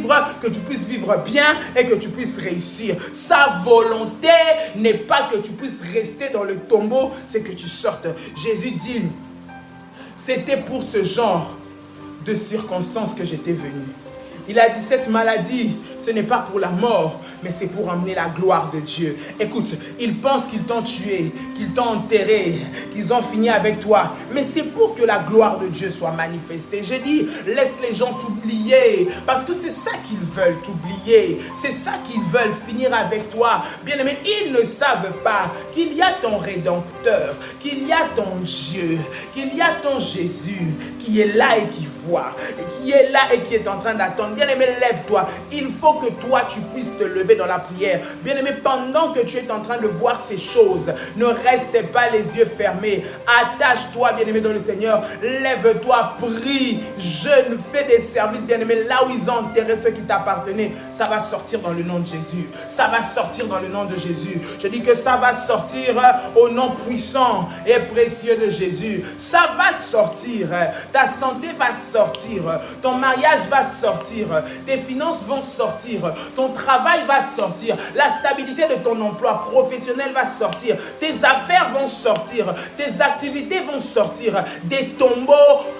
bien et que tu puisses réussir. Sa volonté n'est pas que tu puisses rester dans le tombeau, c'est que tu sortes. Jésus dit, c'était pour ce genre de circonstances que j'étais venu. Il a dit, cette maladie, ce n'est pas pour la mort, mais c'est pour emmener la gloire de Dieu. Écoute, ils pensent qu'ils t'ont tué, qu'ils t'ont enterré, qu'ils ont fini avec toi. Mais c'est pour que la gloire de Dieu soit manifestée. J'ai dit, laisse les gens t'oublier, parce que c'est ça qu'ils veulent, t'oublier. C'est ça qu'ils veulent, finir avec toi. Bien aimé, ils ne savent pas qu'il y a ton Rédempteur, qu'il y a ton Dieu, qu'il y a ton Jésus qui est là et qui voir, qui est là et qui est en train d'attendre. Bien-aimé, lève-toi. Il faut que toi, tu puisses te lever dans la prière. Bien-aimé, pendant que tu es en train de voir ces choses, ne reste pas les yeux fermés. Attache-toi, bien-aimé, dans le Seigneur. Lève-toi, prie, jeûne, fais des services, bien-aimé. Là où ils ont enterré ceux qui t'appartenaient, ça va sortir dans le nom de Jésus. Ça va sortir dans le nom de Jésus. Je dis que ça va sortir au nom puissant et précieux de Jésus. Ça va sortir. Ta santé va sortir. Ton mariage va sortir. Tes finances vont sortir. Ton travail va sortir. La stabilité de ton emploi professionnel va sortir. Tes affaires vont sortir. Tes activités vont sortir. Des tombeaux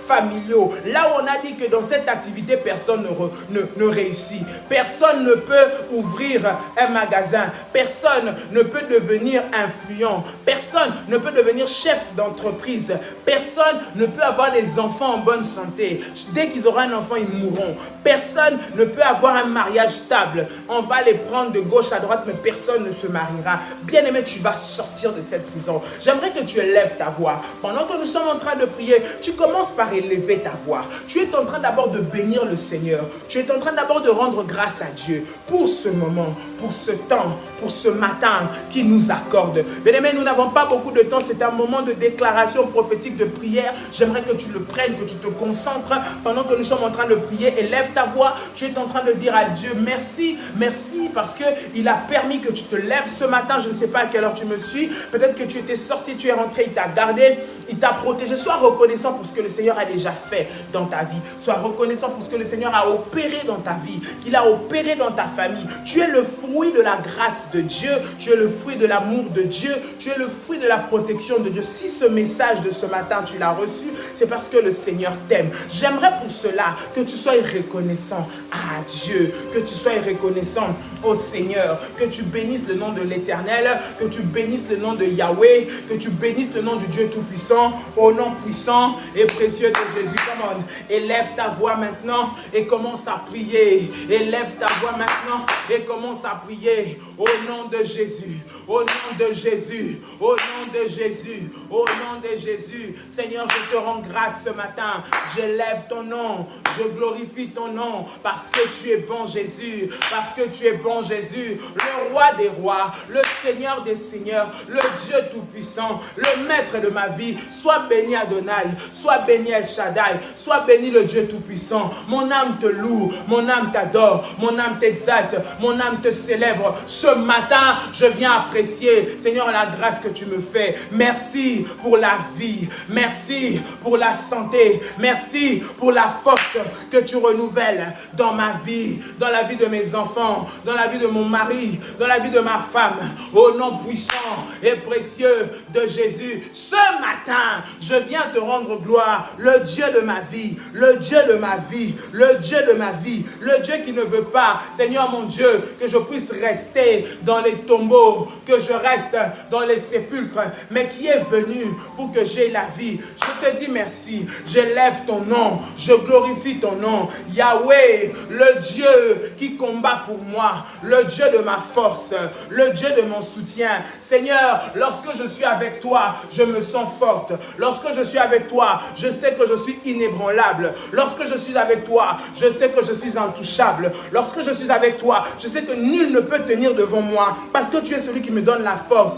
familiaux. Là où on a dit que dans cette activité, personne ne réussit. Personne ne peut ouvrir un magasin. Personne ne peut devenir influent. Personne ne peut devenir chef d'entreprise. Personne ne peut avoir des enfants en bonne santé. Dès qu'ils auront un enfant, ils mourront. Personne ne peut avoir un mariage stable. On va les prendre de gauche à droite, mais personne ne se mariera. Bien-aimé, tu vas sortir de cette prison. J'aimerais que tu élèves ta voix. Pendant que nous sommes en train de prier, tu commences par élever ta voix. Tu es en train d'abord de bénir le Seigneur. Tu es en train d'abord de rendre grâce à Dieu pour ce moment, pour ce temps, pour ce matin qu'il nous accorde. Bien-aimé, nous n'avons pas beaucoup de temps. C'est un moment de déclaration prophétique, de prière. J'aimerais que tu le prennes, que tu te concentres pendant que nous sommes en train de prier. Élève ta voix. Tu es en train de dire à Dieu merci, merci parce qu'il a permis que tu te lèves ce matin. Je ne sais pas à quelle heure tu me suis. Peut-être que tu étais sorti, tu es rentré, il t'a gardé, il t'a protégé. Sois reconnaissant pour ce que le Seigneur a déjà fait dans ta vie. Sois reconnaissant pour ce que le Seigneur a opéré dans ta vie, qu'il a opéré dans ta famille. Tu es le fruit de la grâce de Dieu. Tu es le fruit de l'amour de Dieu. Tu es le fruit de la protection de Dieu. Si ce message de ce matin, tu l'as reçu, c'est parce que le Seigneur t'aime. J'aimerais pour cela que tu sois reconnaissant à Dieu, que tu sois reconnaissant au Seigneur, que tu bénisses le nom de l'Éternel, que tu bénisses le nom de Yahweh, que tu bénisses le nom du Dieu Tout-Puissant, au nom puissant et précieux de Jésus. Come on, élève ta voix maintenant et commence à prier. Élève ta voix maintenant et commence à prier au nom de Jésus, au nom de Jésus, au nom de Jésus, au nom de Jésus. Seigneur, je te rends grâce ce matin. J'élève ton nom, je glorifie ton nom parce que tu es bon Jésus, parce que tu es bon Jésus, le roi des rois, le Seigneur des seigneurs, le Dieu tout-puissant, le maître de ma vie. Sois béni Adonai, sois béni El Shaddai, sois béni le Dieu tout-puissant. Mon âme te loue, mon âme t'adore, mon âme t'exalte, mon âme te célèbre. Ce matin, je viens apprécier, Seigneur, la grâce que tu me fais. Merci pour la vie, merci pour la santé, merci pour la force que tu renouvelles dans ma vie, dans la vie de mes enfants, dans la vie de mon mari, dans la vie de ma femme. Au nom puissant et précieux de Jésus, ce matin, je viens te rendre gloire, le Dieu de ma vie, le Dieu de ma vie, le Dieu de ma vie, le Dieu qui ne veut pas, Seigneur mon Dieu, que je puisse rester dans les tombeaux, que je reste dans les sépulcres, mais qui est venu pour que j'aie la vie. Je te dis merci, j'élève ton nom, je glorifie ton nom, Yahweh, le Dieu qui combat pour moi, le Dieu de ma force, le Dieu de mon soutien. Seigneur, lorsque je suis avec toi, je me sens forte. Lorsque je suis avec toi, je sais que je suis inébranlable. Lorsque je suis avec toi, je sais que je suis intouchable. Lorsque je suis avec toi, je sais que nul ne peut tenir devant moi parce que tu es celui qui me donne la force.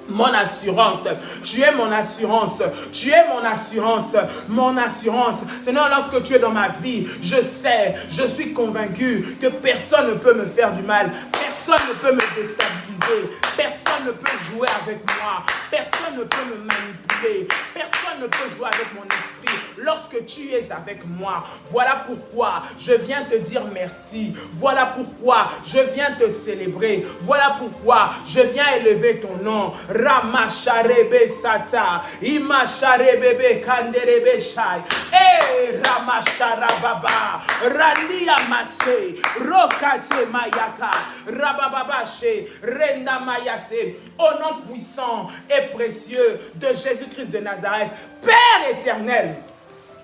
Mon assurance, tu es mon assurance, tu es mon assurance, mon assurance. Seigneur, lorsque tu es dans ma vie, je sais, je suis convaincu que personne ne peut me faire du mal, personne ne peut me déstabiliser, personne ne peut jouer avec moi, personne ne peut me manipuler, personne ne peut jouer avec mon esprit. Lorsque tu es avec moi, voilà pourquoi je viens te dire merci, voilà pourquoi je viens te célébrer, voilà pourquoi je viens élever ton nom. Ramasharebe Sata, Imasharebebe Kanderebe Shai, Ramasharababa, Randia Mase, Rokate Mayaka, Rabababashe, Renda Mayase, au nom puissant et précieux de Jésus-Christ de Nazareth, Père éternel.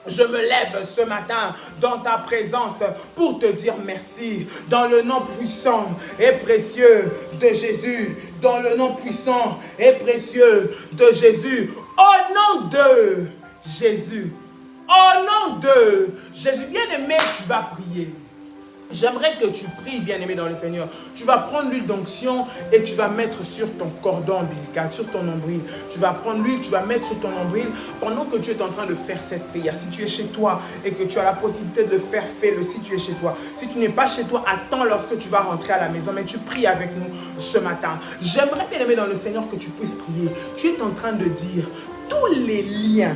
Je me lève ce matin dans ta présence pour te dire merci. Dans le nom puissant et précieux de Jésus. Dans le nom puissant et précieux de Jésus. Au nom de Jésus. Au nom de Jésus, bien-aimé, tu vas prier. J'aimerais que tu pries, bien-aimé dans le Seigneur. Tu vas prendre l'huile d'onction et tu vas mettre sur ton cordon ombilical, sur ton nombril. Tu vas prendre l'huile, tu vas mettre sur ton nombril pendant que tu es en train de faire cette prière. Si tu es chez toi et que tu as la possibilité de le faire, fais-le si tu es chez toi. Si tu n'es pas chez toi, attends lorsque tu vas rentrer à la maison, mais tu pries avec nous ce matin. J'aimerais, bien-aimé dans le Seigneur, que tu puisses prier. Tu es en train de dire tous les liens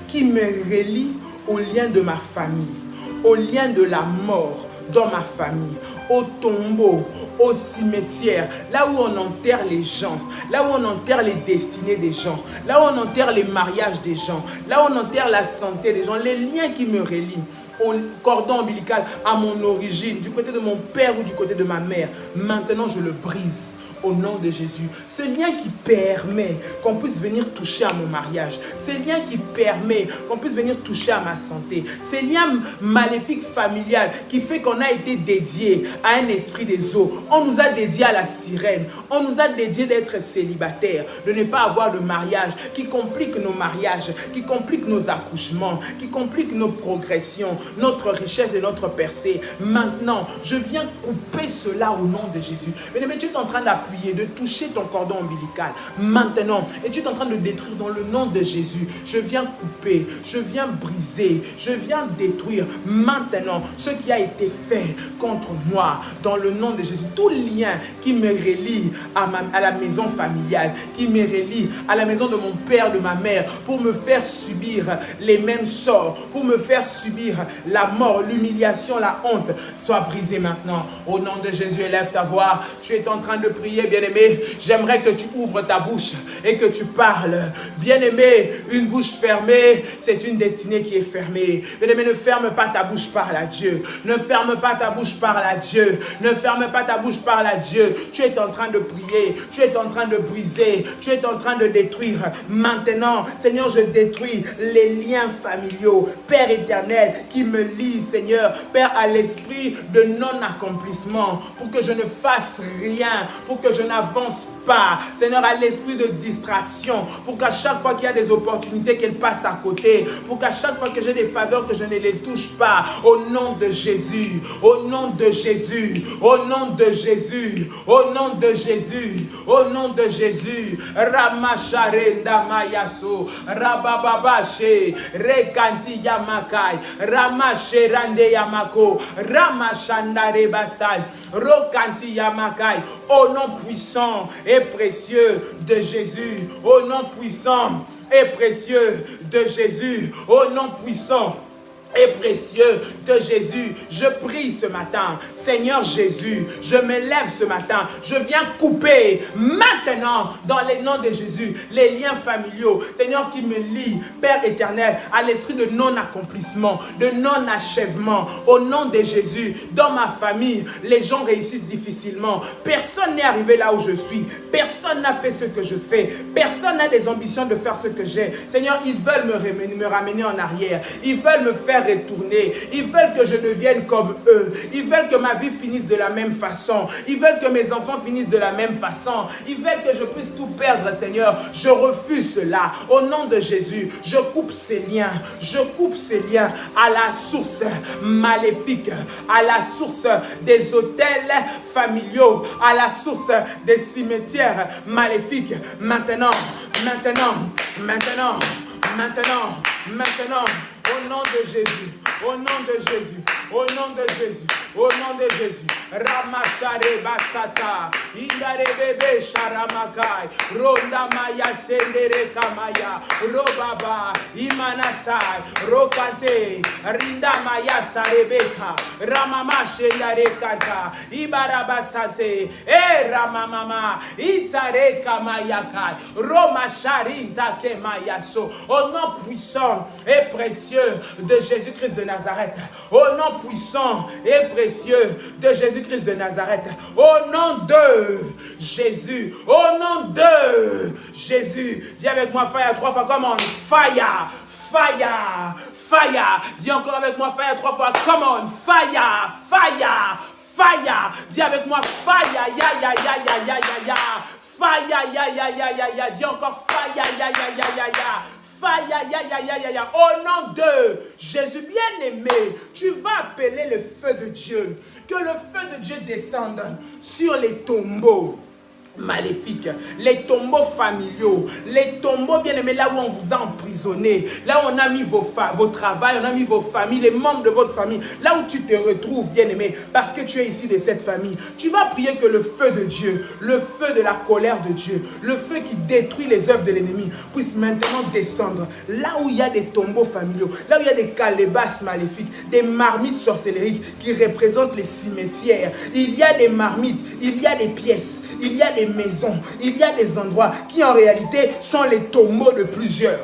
qui me relient au lien de ma famille, au lien de la mort, dans ma famille, au tombeau, au cimetière, là où on enterre les gens, là où on enterre les destinées des gens, là où on enterre les mariages des gens, là où on enterre la santé des gens, les liens qui me relient au cordon ombilical, à mon origine, du côté de mon père ou du côté de ma mère. Maintenant, je le brise. Au nom de Jésus, ce lien qui permet qu'on puisse venir toucher à mon mariage, ce lien qui permet qu'on puisse venir toucher à ma santé, ce lien maléfique familial qui fait qu'on a été dédié à un esprit des eaux. On nous a dédié à la sirène, on nous a dédié d'être célibataires, de ne pas avoir de mariage, qui complique nos mariages, qui complique nos accouchements, qui complique nos progressions, notre richesse et notre percée. Maintenant, je viens couper cela au nom de Jésus. Mais tu es en train d'appuyer, de toucher ton cordon ombilical maintenant, et tu es en train de détruire dans le nom de Jésus. Je viens couper, je viens briser, je viens détruire maintenant ce qui a été fait contre moi dans le nom de Jésus. Tout lien qui me relie à la maison familiale, qui me relie à la maison de mon père, de ma mère, pour me faire subir les mêmes sorts, pour me faire subir la mort, l'humiliation, la honte, soit brisé maintenant au nom de Jésus. Élève ta voix, tu es en train de prier. Bien-aimé, j'aimerais que tu ouvres ta bouche et que tu parles. Bien-aimé, une bouche fermée, c'est une destinée qui est fermée. Bien-aimé, ne ferme pas ta bouche, parle à Dieu. Ne ferme pas ta bouche, parle à Dieu. Ne ferme pas ta bouche, parle à Dieu. Tu es en train de prier, tu es en train de briser, tu es en train de détruire. Maintenant, Seigneur, je détruis les liens familiaux, Père éternel, qui me lient, Seigneur, Père, à l'esprit de non-accomplissement, pour que je ne fasse rien, pour que je n'avance pas, Seigneur, à l'esprit de distraction, pour qu'à chaque fois qu'il y a des opportunités, qu'elles passent à côté, pour qu'à chaque fois que j'ai des faveurs, que je ne les touche pas, au nom de Jésus, au nom de Jésus, au nom de Jésus, au nom de Jésus, au nom de Jésus. Ramasharenda mayaso, rabababashe, rekanti yamakai, ramasherande yamako, ramashandare basai, rokanti yamakai, au nom puissant et précieux de Jésus, au nom puissant et précieux de Jésus, au nom puissant et précieux de Jésus, je prie ce matin, Seigneur Jésus, je me lève ce matin, je viens couper maintenant dans les noms de Jésus les liens familiaux, Seigneur, qui me lient, Père éternel, à l'esprit de non-accomplissement, de non-achèvement, au nom de Jésus. Dans ma famille, les gens réussissent difficilement, personne n'est arrivé là où je suis, personne n'a fait ce que je fais, personne n'a des ambitions de faire ce que j'ai. Seigneur, ils veulent me ramener en arrière, ils veulent me faire retourner, ils veulent que je devienne comme eux, ils veulent que ma vie finisse de la même façon, ils veulent que mes enfants finissent de la même façon, ils veulent que je puisse tout perdre. Seigneur, je refuse cela au nom de Jésus. Je coupe ces liens, je coupe ces liens à la source maléfique, à la source des hôtels familiaux, à la source des cimetières maléfiques. Maintenant, au nom de Jésus, au nom de Jésus, au nom de Jésus, au nom de Jésus. Ramashare basata, indare bebe sharamakai, ronda maya sendere kamaya, robaba, imanasai, rokante, rinda maya sarebeka, ramama shendare kata, ibarabasate, ramamama, itare kamayakai, roma sharinta kemayaso, au nom puissant et précieux de Jésus-Christ de Nazareth, au nom puissant et précieux de Jésus-Christ de Nazareth, au nom de Jésus, au nom de Jésus. Dis avec moi fire 3 fois, come on, fire, fire, fire. Dis encore avec moi fire 3 fois, come on, fire, fire, fire. Dis avec moi fire, ya ya ya ya ya ya ya. Fire, ya ya ya ya ya. Dis encore fire, ya ya ya ya ya. Au nom de Jésus, bien-aimé, tu vas appeler le feu de Dieu. Que le feu de Dieu descende sur les tombeaux maléfiques, les tombeaux familiaux, les tombeaux bien-aimés, là où on vous a emprisonné, là où on a mis vos travails, on a mis vos familles, les membres de votre famille, là où tu te retrouves bien-aimé, parce que tu es ici de cette famille. Tu vas prier que le feu de Dieu, le feu de la colère de Dieu, le feu qui détruit les œuvres de l'ennemi, puisse maintenant descendre là où il y a des tombeaux familiaux, là où il y a des calebasses maléfiques, des marmites sorcellériques qui représentent les cimetières. Il y a des marmites, il y a des pièces, il y a des maisons, il y a des endroits qui en réalité sont les tombeaux de plusieurs.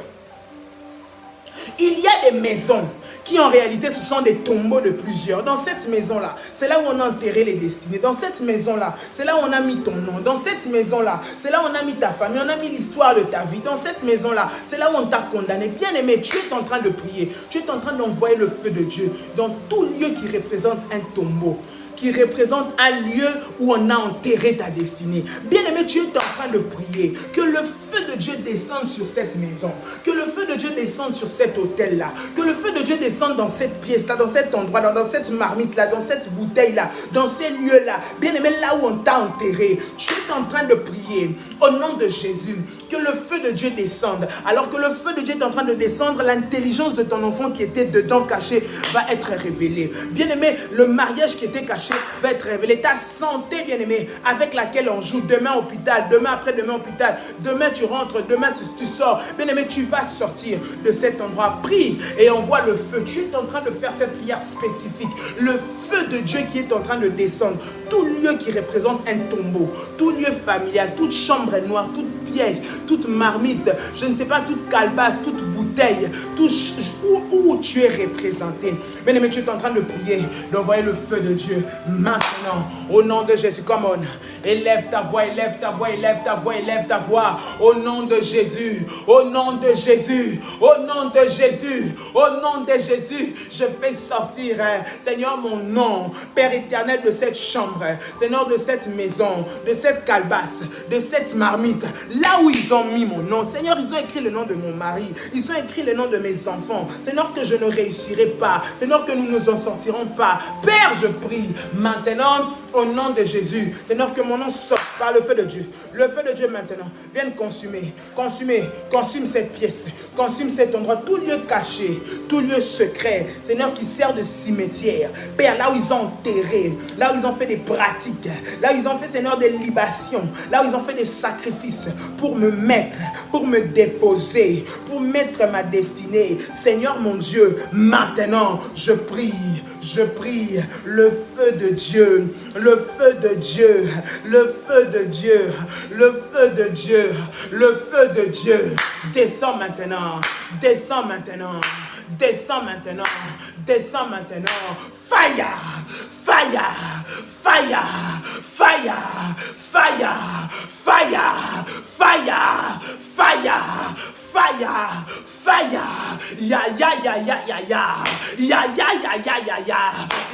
Il y a des maisons qui en réalité ce sont des tombeaux de plusieurs. Dans cette maison-là, c'est là où on a enterré les destinées. Dans cette maison-là, c'est là où on a mis ton nom. Dans cette maison-là, c'est là où on a mis ta famille, on a mis l'histoire de ta vie. Dans cette maison-là, c'est là où on t'a condamné. Bien-aimé, tu es en train de prier. Tu es en train d'envoyer le feu de Dieu dans tout lieu qui représente un tombeau, qui représente un lieu où on a enterré ta destinée. Bien-aimé, tu es en train de prier que le feu de Dieu descende sur cette maison, que le feu de Dieu descende sur cet hôtel-là, que le feu de Dieu descende dans cette pièce-là, dans cet endroit, dans cette marmite-là, dans cette bouteille-là, dans ces lieux-là. Bien-aimé, là où on t'a enterré, tu es en train de prier au nom de Jésus, que le feu de Dieu descende. Alors que le feu de Dieu est en train de descendre, l'intelligence de ton enfant qui était dedans caché va être révélée. Bien-aimé, le mariage qui était caché va être révélé. Ta santé, bien-aimé, avec laquelle on joue, demain hôpital, demain après-demain hôpital, demain tu rentres, demain tu sors. Bien-aimé, tu vas sortir de cet endroit. Prie et envoie le feu. Tu es en train de faire cette prière spécifique. Le feu de Dieu qui est en train de descendre. Tout lieu qui représente un tombeau, tout lieu familial, toute chambre noire, toute piège, toute marmite, je ne sais pas, toute calebasse, toute bouteille, où tu es représenté. Bien-aimé, tu es en train de prier, d'envoyer le feu de Dieu maintenant, au nom de Jésus. Come on, élève ta voix, élève ta voix, élève ta voix, élève ta voix, au nom de Jésus, au nom de Jésus, au nom de Jésus, au nom de Jésus, je fais sortir, Seigneur, mon nom, Père éternel, de cette chambre, Seigneur, de cette maison, de cette calebasse, de cette marmite, là où ils ont mis mon nom. Seigneur, ils ont écrit le nom de mon mari, ils ont écrit le nom de mes enfants. Seigneur, que je ne réussirai pas, Seigneur, que nous ne nous en sortirons pas. Père, je prie maintenant au nom de Jésus, Seigneur, que mon nom sorte par le feu de Dieu. Le feu de Dieu maintenant vienne consume cette pièce, consume cet endroit, tout lieu caché, tout lieu secret, Seigneur, qui sert de cimetière. Père, là où ils ont enterré, là où ils ont fait des pratiques, là où ils ont fait, Seigneur, des libations, là où ils ont fait des sacrifices pour me mettre, pour me déposer, pour mettre ma destinée. Seigneur mon Dieu, maintenant je prie, le feu de Dieu, le feu de Dieu, le feu de Dieu, le feu de Dieu, le feu de Dieu, descends maintenant, descends maintenant, descends maintenant, descends maintenant, fire, fire, fire, fire, fire, fire, fire, fire, fire, fire, ya ya ya ya ya ya, ya ya ya ya ya ya,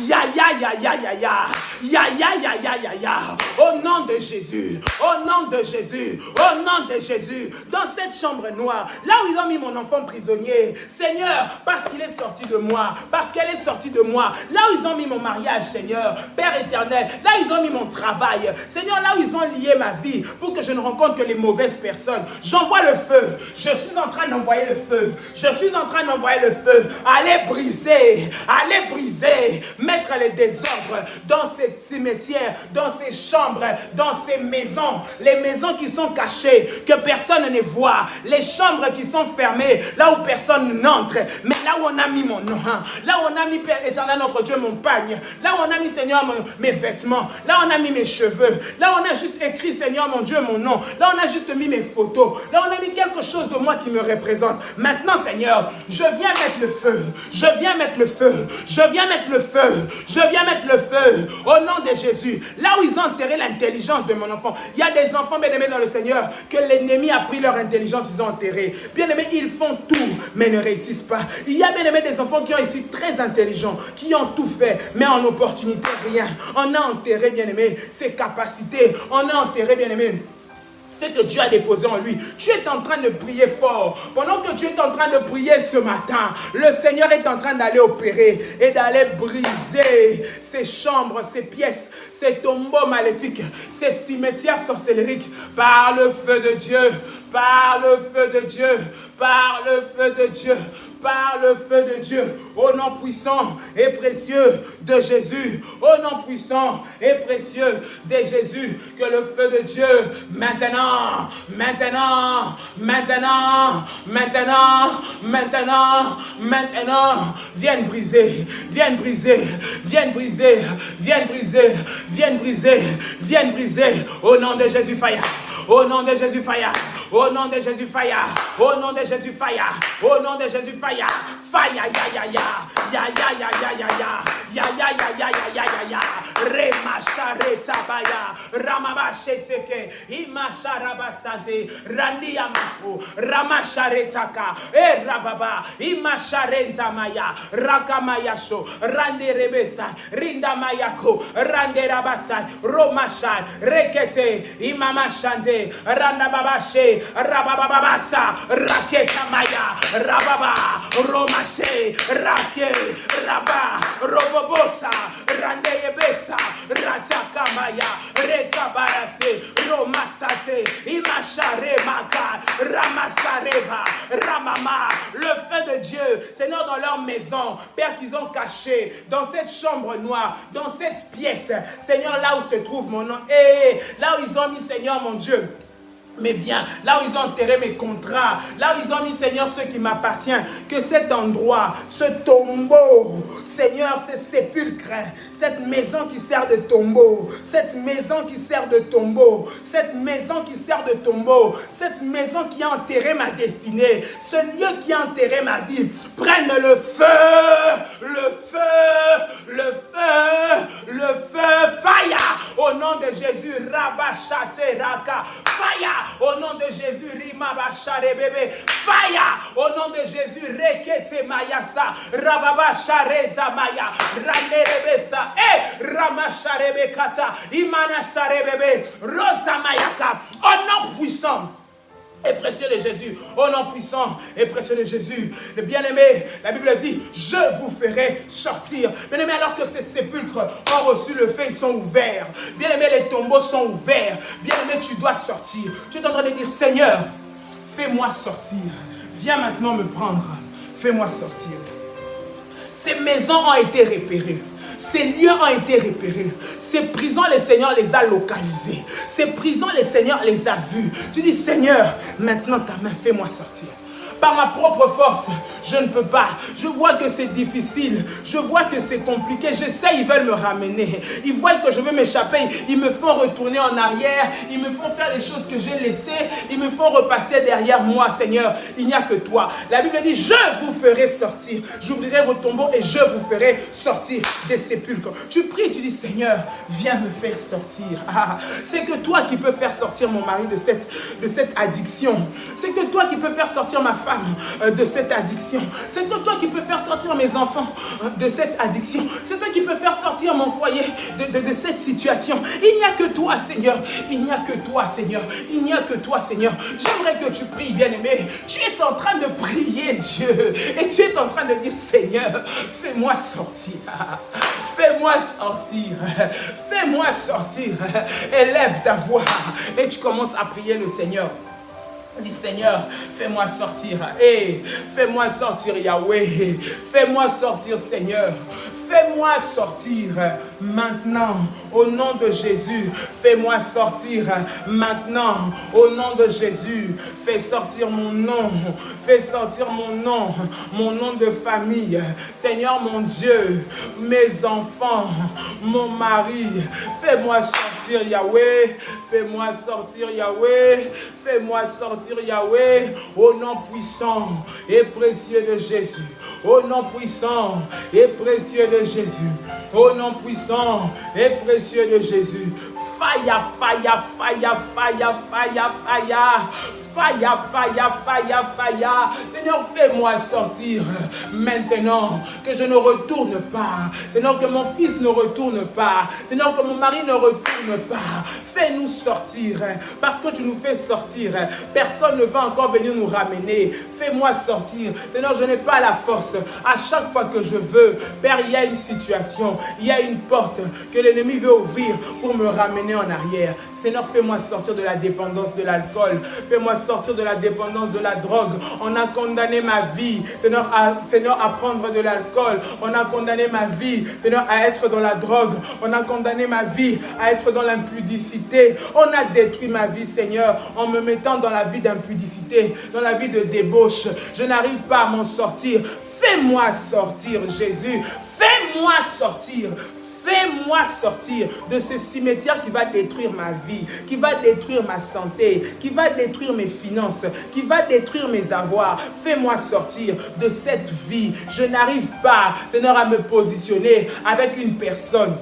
ya ya ya ya ya ya, ya ya ya ya ya ya, au nom de Jésus, au nom de Jésus, au nom de Jésus, dans cette chambre noire, là où ils ont mis mon enfant prisonnier, Seigneur, parce qu'il est sorti de moi, parce qu'elle est sortie de moi, là où ils ont mis mon mariage, Seigneur, Père éternel, là où ils ont mis mon travail, Seigneur, là où ils ont lié ma vie, pour que je ne rencontre que les mauvaises personnes, j'envoie le feu, je suis en train d'envoyer le feu, je suis en train d'envoyer le feu, allez briser, mettre les désordres dans ces cimetières, dans ces chambres, dans ces maisons, les maisons qui sont cachées, que personne ne voit, les chambres qui sont fermées, là où personne n'entre, mais là où on a mis mon nom, là où on a mis, Père éternel, notre Dieu, mon pagne, là où on a mis, Seigneur, mes vêtements, là où on a mis mes cheveux, là où on a juste écrit, Seigneur, mon Dieu, mon nom, là où on a juste mis mes photos, là où on a mis quelque chose de moi qui me représente. Maintenant, Seigneur, je viens mettre le feu, je viens mettre le feu, je viens mettre le feu, je viens mettre le feu, au nom de Jésus. Là où ils ont enterré l'intelligence de mon enfant, il y a des enfants bien-aimés dans le Seigneur, que l'ennemi a pris leur intelligence, ils ont enterré. Bien-aimés, ils font tout, mais ne réussissent pas. Il y a bien-aimés des enfants qui ont ici très intelligents, qui ont tout fait, mais en opportunité, rien. On a enterré, bien-aimés, ses capacités, on a enterré, bien-aimés, fait que Dieu a déposé en lui. Tu es en train de prier fort. Pendant que tu es en train de prier ce matin, le Seigneur est en train d'aller opérer et d'aller briser ces chambres, ces pièces, ces tombeaux maléfiques, ces cimetières sorcelleriques par le feu de Dieu, par le feu de Dieu, par le feu de Dieu, par le feu de Dieu, au nom puissant et précieux de Jésus, au nom puissant et précieux de Jésus, que le feu de Dieu, maintenant, vienne briser, vienne briser, vienne briser, vienne briser, vienne briser, vienne briser, au nom de Jésus, fire. Au nom de Jésus, fire. Au nom de Jésus, fire. Au nom de Jésus, fire. Au nom de Jésus, fire. Fire, ya, ya, ya. Ya, ya, ya, ya, ya, ya. Ya, ya, ya, ya, ya, ya, ya, ya. Remashare tabaya. Ramabasheteke. Imasharabasante. Randiamaku. Ramashare taka. Rababa. Imasharenta maya. Rakamayasho. Rande rebesa. Rinda mayako. Rande rabasa. Romashar. Rekete. Imamashante. Randa babashe, rabababasa, raketa maya, rababa, romashe, rake, raba, robobosa, randeyebesa, ratakamaya, rekabarase, romasate, imashare maka, ramasareba, ramama, le feu de Dieu, Seigneur, dans leur maison, Père, qu'ils ont caché, dans cette chambre noire, dans cette pièce, Seigneur, là où se trouve mon nom, et là où ils ont mis, Seigneur, mon Dieu, mais bien, là où ils ont enterré mes contrats, là où ils ont mis, Seigneur, ce qui m'appartient, que cet endroit, ce tombeau, Seigneur, ce sépulcre, cette maison qui sert de tombeau, cette maison qui sert de tombeau, cette maison qui sert de tombeau, cette maison qui a enterré ma destinée, ce lieu qui a enterré ma vie, prenne le feu, le feu, le feu, le feu, fire, au nom de Jésus, Rabashate Raka, fire, au nom de Jésus, Rimabashare bébé, fire, au nom de Jésus, Rekete Mayasa, Rababashare Tamaya, Ranerebesa, Ramashare Bekata, Imanasare bébé, Rotamayaka, au nom puissant et précieux de Jésus, au nom puissant et précieux de Jésus. Le bien-aimé, la Bible dit, je vous ferai sortir. Bien-aimé, alors que ces sépulcres ont reçu le feu, ils sont ouverts. Bien-aimé, les tombeaux sont ouverts. Bien-aimé, tu dois sortir. Tu es en train de dire, Seigneur, fais-moi sortir. Viens maintenant me prendre. Fais-moi sortir. Ces maisons ont été repérées. Ces lieux ont été repérés. Ces prisons, le Seigneur les a localisés. Ces prisons, le Seigneur les a vus. Tu dis, Seigneur, maintenant ta main, fais-moi sortir. Par ma propre force, je ne peux pas. Je vois que c'est difficile. Je vois que c'est compliqué. Je sais, ils veulent me ramener. Ils voient que je veux m'échapper. Ils me font retourner en arrière. Ils me font faire les choses que j'ai laissées. Ils me font repasser derrière moi, Seigneur. Il n'y a que toi. La Bible dit, je vous ferai sortir. J'ouvrirai vos tombeaux et je vous ferai sortir des sépulcres. Tu pries, tu dis, Seigneur, viens me faire sortir. Ah, c'est que toi qui peux faire sortir mon mari de cette addiction. C'est que toi qui peux faire sortir ma femme de cette addiction. C'est toi qui peux faire sortir mes enfants de cette addiction. C'est toi qui peux faire sortir mon foyer de cette situation. Il n'y a que toi, Seigneur. Il n'y a que toi, Seigneur. Il n'y a que toi, Seigneur. J'aimerais que tu pries, bien-aimé. Tu es en train de prier Dieu. Et tu es en train de dire, Seigneur, fais-moi sortir. Fais-moi sortir. Fais-moi sortir. Élève ta voix. Et tu commences à prier le Seigneur. Dis, Seigneur, fais-moi sortir. Hey, fais-moi sortir, Yahweh. Fais-moi sortir, Seigneur. Fais-moi sortir maintenant au nom de Jésus. Fais-moi sortir maintenant au nom de Jésus. Fais sortir mon nom. Fais sortir mon nom de famille. Seigneur mon Dieu, mes enfants, mon mari. Fais-moi sortir, Yahweh. Fais-moi sortir, Yahweh. Fais-moi sortir, Yahweh, au nom puissant et précieux de Jésus. Au nom puissant et précieux de Jésus. Au nom puissant et précieux de Jésus. Fire, fire, fire, fire, fire, fire. Fire, fire, fire, fire. Seigneur, fais-moi sortir maintenant, que je ne retourne pas. Seigneur, que mon fils ne retourne pas. Seigneur, que mon mari ne retourne pas. Fais-nous sortir, parce que tu nous fais sortir. Personne ne va encore venir nous ramener. Fais-moi sortir. Seigneur, je n'ai pas la force. À chaque fois que je veux, Père, il y a une situation, il y a une porte que l'ennemi veut ouvrir pour me ramener en arrière. Seigneur, fais-moi sortir de la dépendance de l'alcool. Fais-moi sortir de la dépendance de la drogue. On a condamné ma vie, Seigneur, à prendre de l'alcool. On a condamné ma vie, Seigneur, à être dans la drogue. On a condamné ma vie à être dans l'impudicité. On a détruit ma vie, Seigneur, en me mettant dans la vie d'impudicité, dans la vie de débauche. Je n'arrive pas à m'en sortir. Fais-moi sortir, Jésus. Fais-moi sortir. Fais-moi sortir de ce cimetière qui va détruire ma vie, qui va détruire ma santé, qui va détruire mes finances, qui va détruire mes avoirs. Fais-moi sortir de cette vie. Je n'arrive pas, Seigneur, à me positionner avec une personne.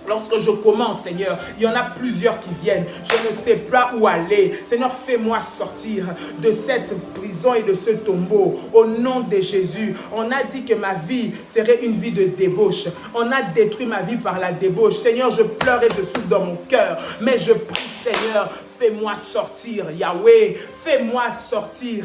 Lorsque je commence, Seigneur, il y en a plusieurs qui viennent. Je ne sais pas où aller. Seigneur, fais-moi sortir de cette prison et de ce tombeau. Au nom de Jésus, on a dit que ma vie serait une vie de débauche. On a détruit ma vie par la débauche. Seigneur, je pleure et je souffre dans mon cœur. Mais je prie, Seigneur, fais-moi sortir, Yahweh. Fais-moi sortir.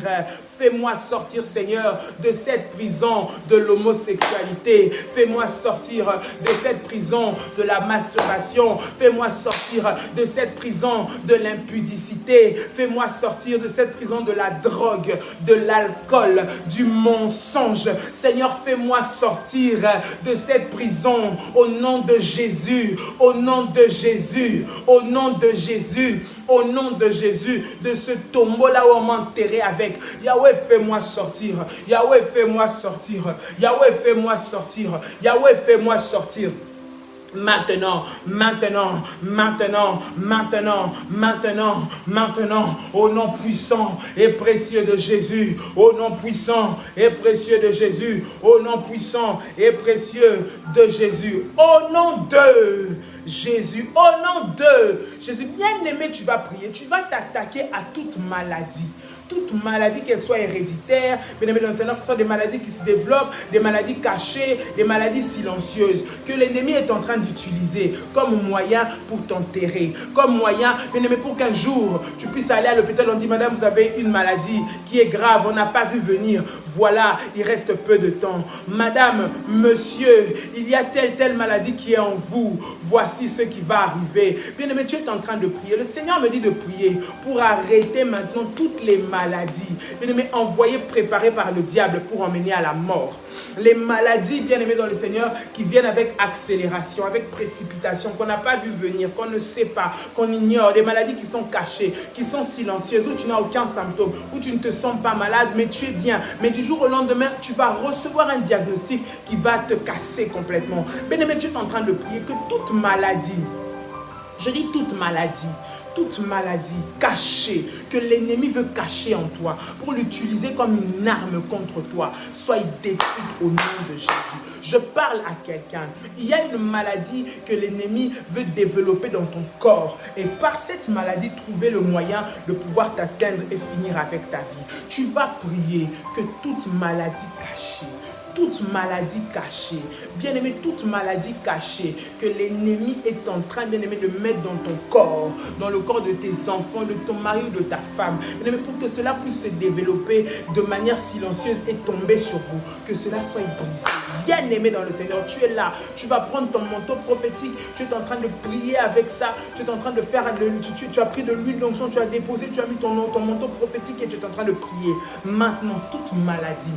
Fais-moi sortir, Seigneur, de cette prison de l'homosexualité. Fais-moi sortir de cette prison de la masturbation. Fais-moi sortir de cette prison de l'impudicité. Fais-moi sortir de cette prison de la drogue, de l'alcool, du mensonge. Seigneur, fais-moi sortir de cette prison au nom de Jésus, au nom de Jésus, au nom de Jésus, au nom de Jésus, de ce tombeau là où on m'a enterré avec. Yahweh, fais-moi sortir. Yahweh, fais-moi sortir. Yahweh, fais-moi sortir. Yahweh, fais-moi sortir. Maintenant, maintenant, maintenant, maintenant, maintenant, maintenant, au nom puissant et précieux de Jésus, au nom puissant et précieux de Jésus, au nom puissant et précieux de Jésus, au nom de Jésus, au nom de Jésus. Bien-aimé, tu vas prier, tu vas t'attaquer à toute maladie. Toute maladie, qu'elle soit héréditaire, bien-aimé dans le Seigneur, que ce soit des maladies qui se développent, des maladies cachées, des maladies silencieuses, que l'ennemi est en train d'utiliser comme moyen pour t'enterrer, comme moyen, bien-aimé, pour qu'un jour, tu puisses aller à l'hôpital, on dit, madame, vous avez une maladie qui est grave, on n'a pas vu venir, voilà, il reste peu de temps. Madame, monsieur, il y a telle maladie qui est en vous, voici ce qui va arriver. Bien-aimé, tu es en train de prier, le Seigneur me dit de prier pour arrêter maintenant toutes les maladies. Bien-aimé, envoyées, préparées par le diable pour emmener à la mort. Les maladies, bien-aimé dans le Seigneur, qui viennent avec accélération, avec précipitation, qu'on n'a pas vu venir, qu'on ne sait pas, qu'on ignore. Des maladies qui sont cachées, qui sont silencieuses, où tu n'as aucun symptôme, où tu ne te sens pas malade, mais tu es bien. Mais du jour au lendemain, tu vas recevoir un diagnostic qui va te casser complètement. Bien-aimé, tu es en train de prier que toute maladie, je dis toute maladie cachée, que l'ennemi veut cacher en toi, pour l'utiliser comme une arme contre toi, soit détruite au nom de Jésus. Je parle à quelqu'un. Il y a une maladie que l'ennemi veut développer dans ton corps. Et par cette maladie, trouver le moyen de pouvoir t'atteindre et finir avec ta vie. Tu vas prier que toute maladie cachée, toute maladie cachée, bien-aimé, toute maladie cachée que l'ennemi est en train, bien-aimé, de mettre dans ton corps, dans le corps de tes enfants, de ton mari ou de ta femme, bien-aimé, pour que cela puisse se développer de manière silencieuse et tomber sur vous, que cela soit brisé. Bien-aimé dans le Seigneur, tu es là, tu vas prendre ton manteau prophétique, tu es en train de prier avec ça, tu es en train de faire, tu as pris de l'huile d'onction, tu as déposé, tu as mis ton manteau prophétique et tu es en train de prier. Maintenant, toute maladie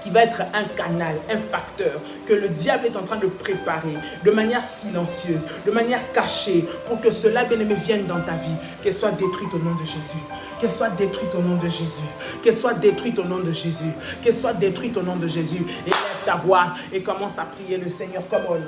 qui va être un canal, un facteur que le diable est en train de préparer de manière silencieuse, de manière cachée, pour que cela, bien-aimé, vienne dans ta vie, qu'elle soit détruite au nom de Jésus, qu'elle soit détruite au nom de Jésus, qu'elle soit détruite au nom de Jésus, qu'elle soit détruite au nom de Jésus. Et lève ta voix et commence à prier le Seigneur comme on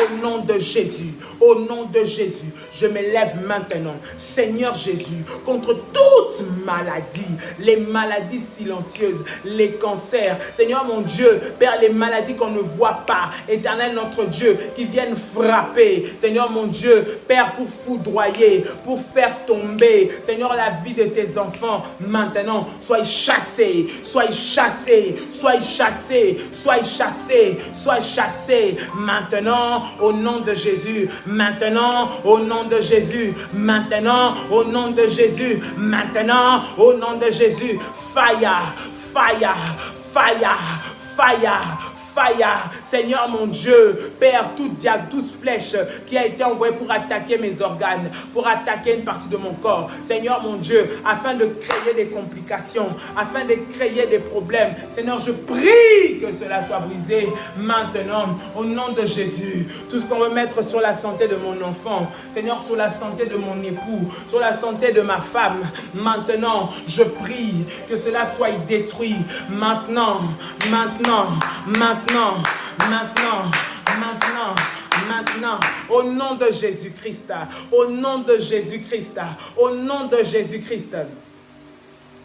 au nom de Jésus, au nom de Jésus, je me lève maintenant, Seigneur Jésus, contre toute maladie, les maladies silencieuses, les cancers. Seigneur mon Dieu, Père, les maladies qu'on ne voit pas. Éternel notre Dieu, qui viennent frapper. Seigneur mon Dieu, Père, pour foudroyer, pour faire tomber. Seigneur, la vie de tes enfants, maintenant, sois chassés, sois chassés, sois chassés, sois chassés, sois chassés. Maintenant, au nom de Jésus, maintenant, au nom de Jésus, maintenant, au nom de Jésus, maintenant, au nom de Jésus, fire, fire, fire, fire, fire. Seigneur mon Dieu, Père, toute flèche qui a été envoyée pour attaquer mes organes, pour attaquer une partie de mon corps, Seigneur mon Dieu, afin de créer des complications, afin de créer des problèmes, Seigneur, je prie que cela soit brisé maintenant, au nom de Jésus. Tout ce qu'on veut mettre sur la santé de mon enfant, Seigneur, sur la santé de mon époux, sur la santé de ma femme, maintenant, je prie que cela soit détruit maintenant, maintenant, maintenant, maintenant, maintenant, maintenant, au nom de Jésus-Christ, au nom de Jésus-Christ, au nom de Jésus-Christ,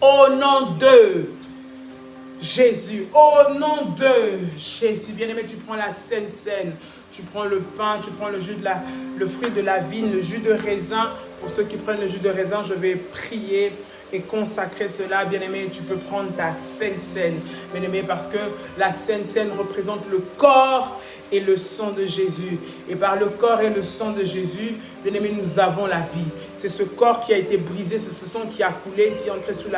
au nom de Jésus, au nom de Jésus. Bien-aimé, tu prends la Sainte Seine, tu prends le pain, tu prends le jus de le fruit de la vigne, le jus de raisin. Pour ceux qui prennent le jus de raisin, je vais prier et consacrer cela. Bien-aimé, tu peux prendre ta Sainte Seine, bien-aimé, parce que la Sainte Seine représente le corps et le sang de Jésus. Et par le corps et le sang de Jésus, bien-aimé, nous avons la vie. C'est ce corps qui a été brisé, c'est ce sang qui a coulé, qui est entré sous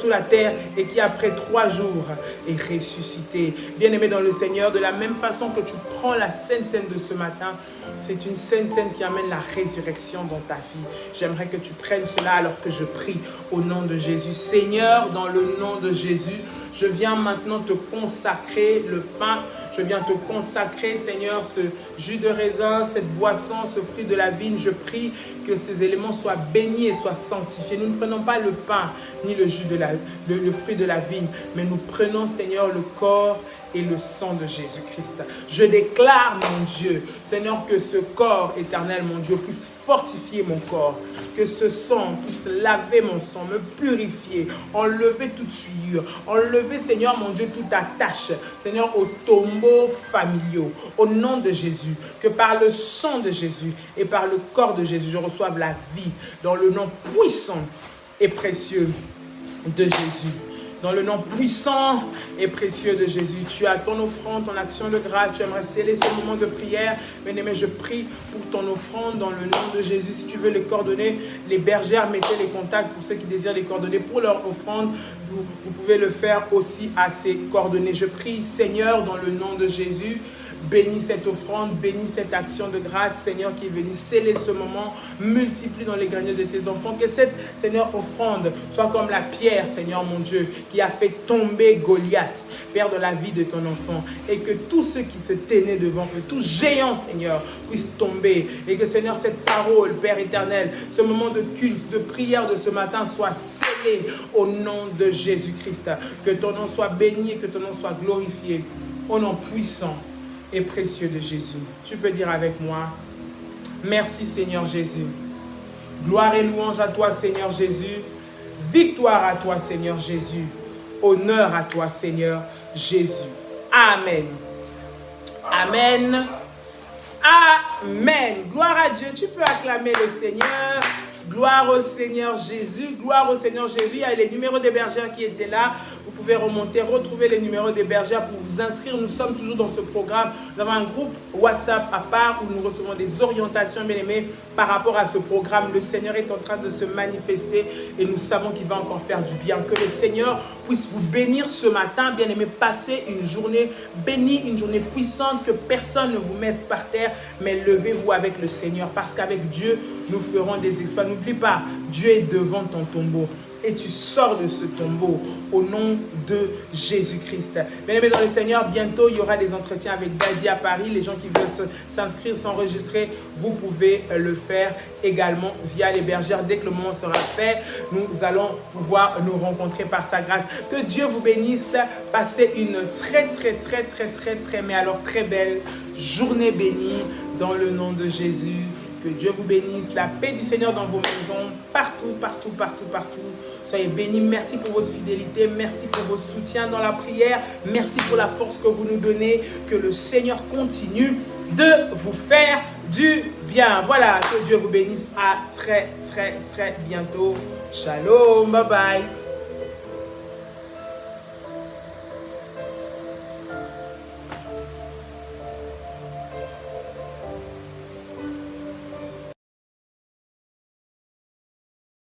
la terre et qui après 3 jours est ressuscité. Bien-aimé dans le Seigneur, de la même façon que tu prends la Sainte Seine de ce matin, c'est une Sainte Seine qui amène la résurrection dans ta vie. J'aimerais que tu prennes cela alors que je prie au nom de Jésus. Seigneur, dans le nom de Jésus, je viens maintenant te consacrer le pain. Je viens te consacrer, Seigneur, ce jus de raisin, cette boisson, ce fruit de la vigne. Je prie que ces éléments soient bénis et soient sanctifiés. Nous ne prenons pas le pain ni le jus de le fruit de la vigne, mais nous prenons, Seigneur, le corps et le sang de Jésus-Christ. Je déclare, mon Dieu, Seigneur, que ce corps éternel, mon Dieu, puisse fortifier mon corps, que ce sang puisse laver mon sang, me purifier, enlever toute souillure, enlever, Seigneur, mon Dieu, toute attache, Seigneur, aux tombeaux familiaux, au nom de Jésus, que par le sang de Jésus et par le corps de Jésus, je reçoive la vie dans le nom puissant et précieux de Jésus. Dans le nom puissant et précieux de Jésus, tu as ton offrande, ton action de grâce. Tu aimerais sceller ce moment de prière. Bien-aimé, je prie pour ton offrande dans le nom de Jésus. Si tu veux les coordonnées, les bergères, mettez les contacts pour ceux qui désirent les coordonnées pour leur offrande. Vous pouvez le faire aussi à ces coordonnées. Je prie, Seigneur, dans le nom de Jésus, bénis cette offrande, bénis cette action de grâce, Seigneur, qui est venu sceller ce moment, multiplie dans les greniers de tes enfants, que cette, Seigneur, offrande soit comme la pierre, Seigneur, mon Dieu, qui a fait tomber Goliath, Père, de la vie de ton enfant, et que tous ceux qui te tenaient devant, que tout géant, Seigneur, puisse tomber, et que, Seigneur, cette parole, Père éternel, ce moment de culte, de prière de ce matin soit scellé au nom de Jésus-Christ, que ton nom soit béni et que ton nom soit glorifié, au nom puissant et précieux de Jésus. Tu peux dire avec moi, merci Seigneur Jésus. Gloire et louange à toi Seigneur Jésus. Victoire à toi Seigneur Jésus. Honneur à toi Seigneur Jésus. Amen. Amen. Amen. Gloire à Dieu. Tu peux acclamer le Seigneur. Gloire au Seigneur Jésus. Gloire au Seigneur Jésus. Il y a les numéros des bergères qui étaient là. Vous pouvez remonter, retrouver les numéros des bergères pour vous inscrire. Nous sommes toujours dans ce programme. Nous avons un groupe WhatsApp à part où nous recevons des orientations, bien aimés, par rapport à ce programme. Le Seigneur est en train de se manifester et nous savons qu'il va encore faire du bien. Que le Seigneur puisse vous bénir ce matin, bien aimés. Passez une journée bénie, une journée puissante, que personne ne vous mette par terre, mais levez-vous avec le Seigneur parce qu'avec Dieu, nous ferons des exploits. N'oublie pas, Dieu est devant ton tombeau. Et tu sors de ce tombeau au nom de Jésus-Christ. Bien-aimés dans le Seigneur, bientôt il y aura des entretiens avec Daddy à Paris. Les gens qui veulent s'inscrire, s'enregistrer, vous pouvez le faire également via les bergères. Dès que le moment sera fait, nous allons pouvoir nous rencontrer par sa grâce. Que Dieu vous bénisse. Passez une très, mais alors très belle journée bénie dans le nom de Jésus. Que Dieu vous bénisse. La paix du Seigneur dans vos maisons, partout. Soyez bénis. Merci pour votre fidélité. Merci pour votre soutien dans la prière. Merci pour la force que vous nous donnez. Que le Seigneur continue de vous faire du bien. Voilà, que Dieu vous bénisse. À très bientôt. Shalom. Bye bye.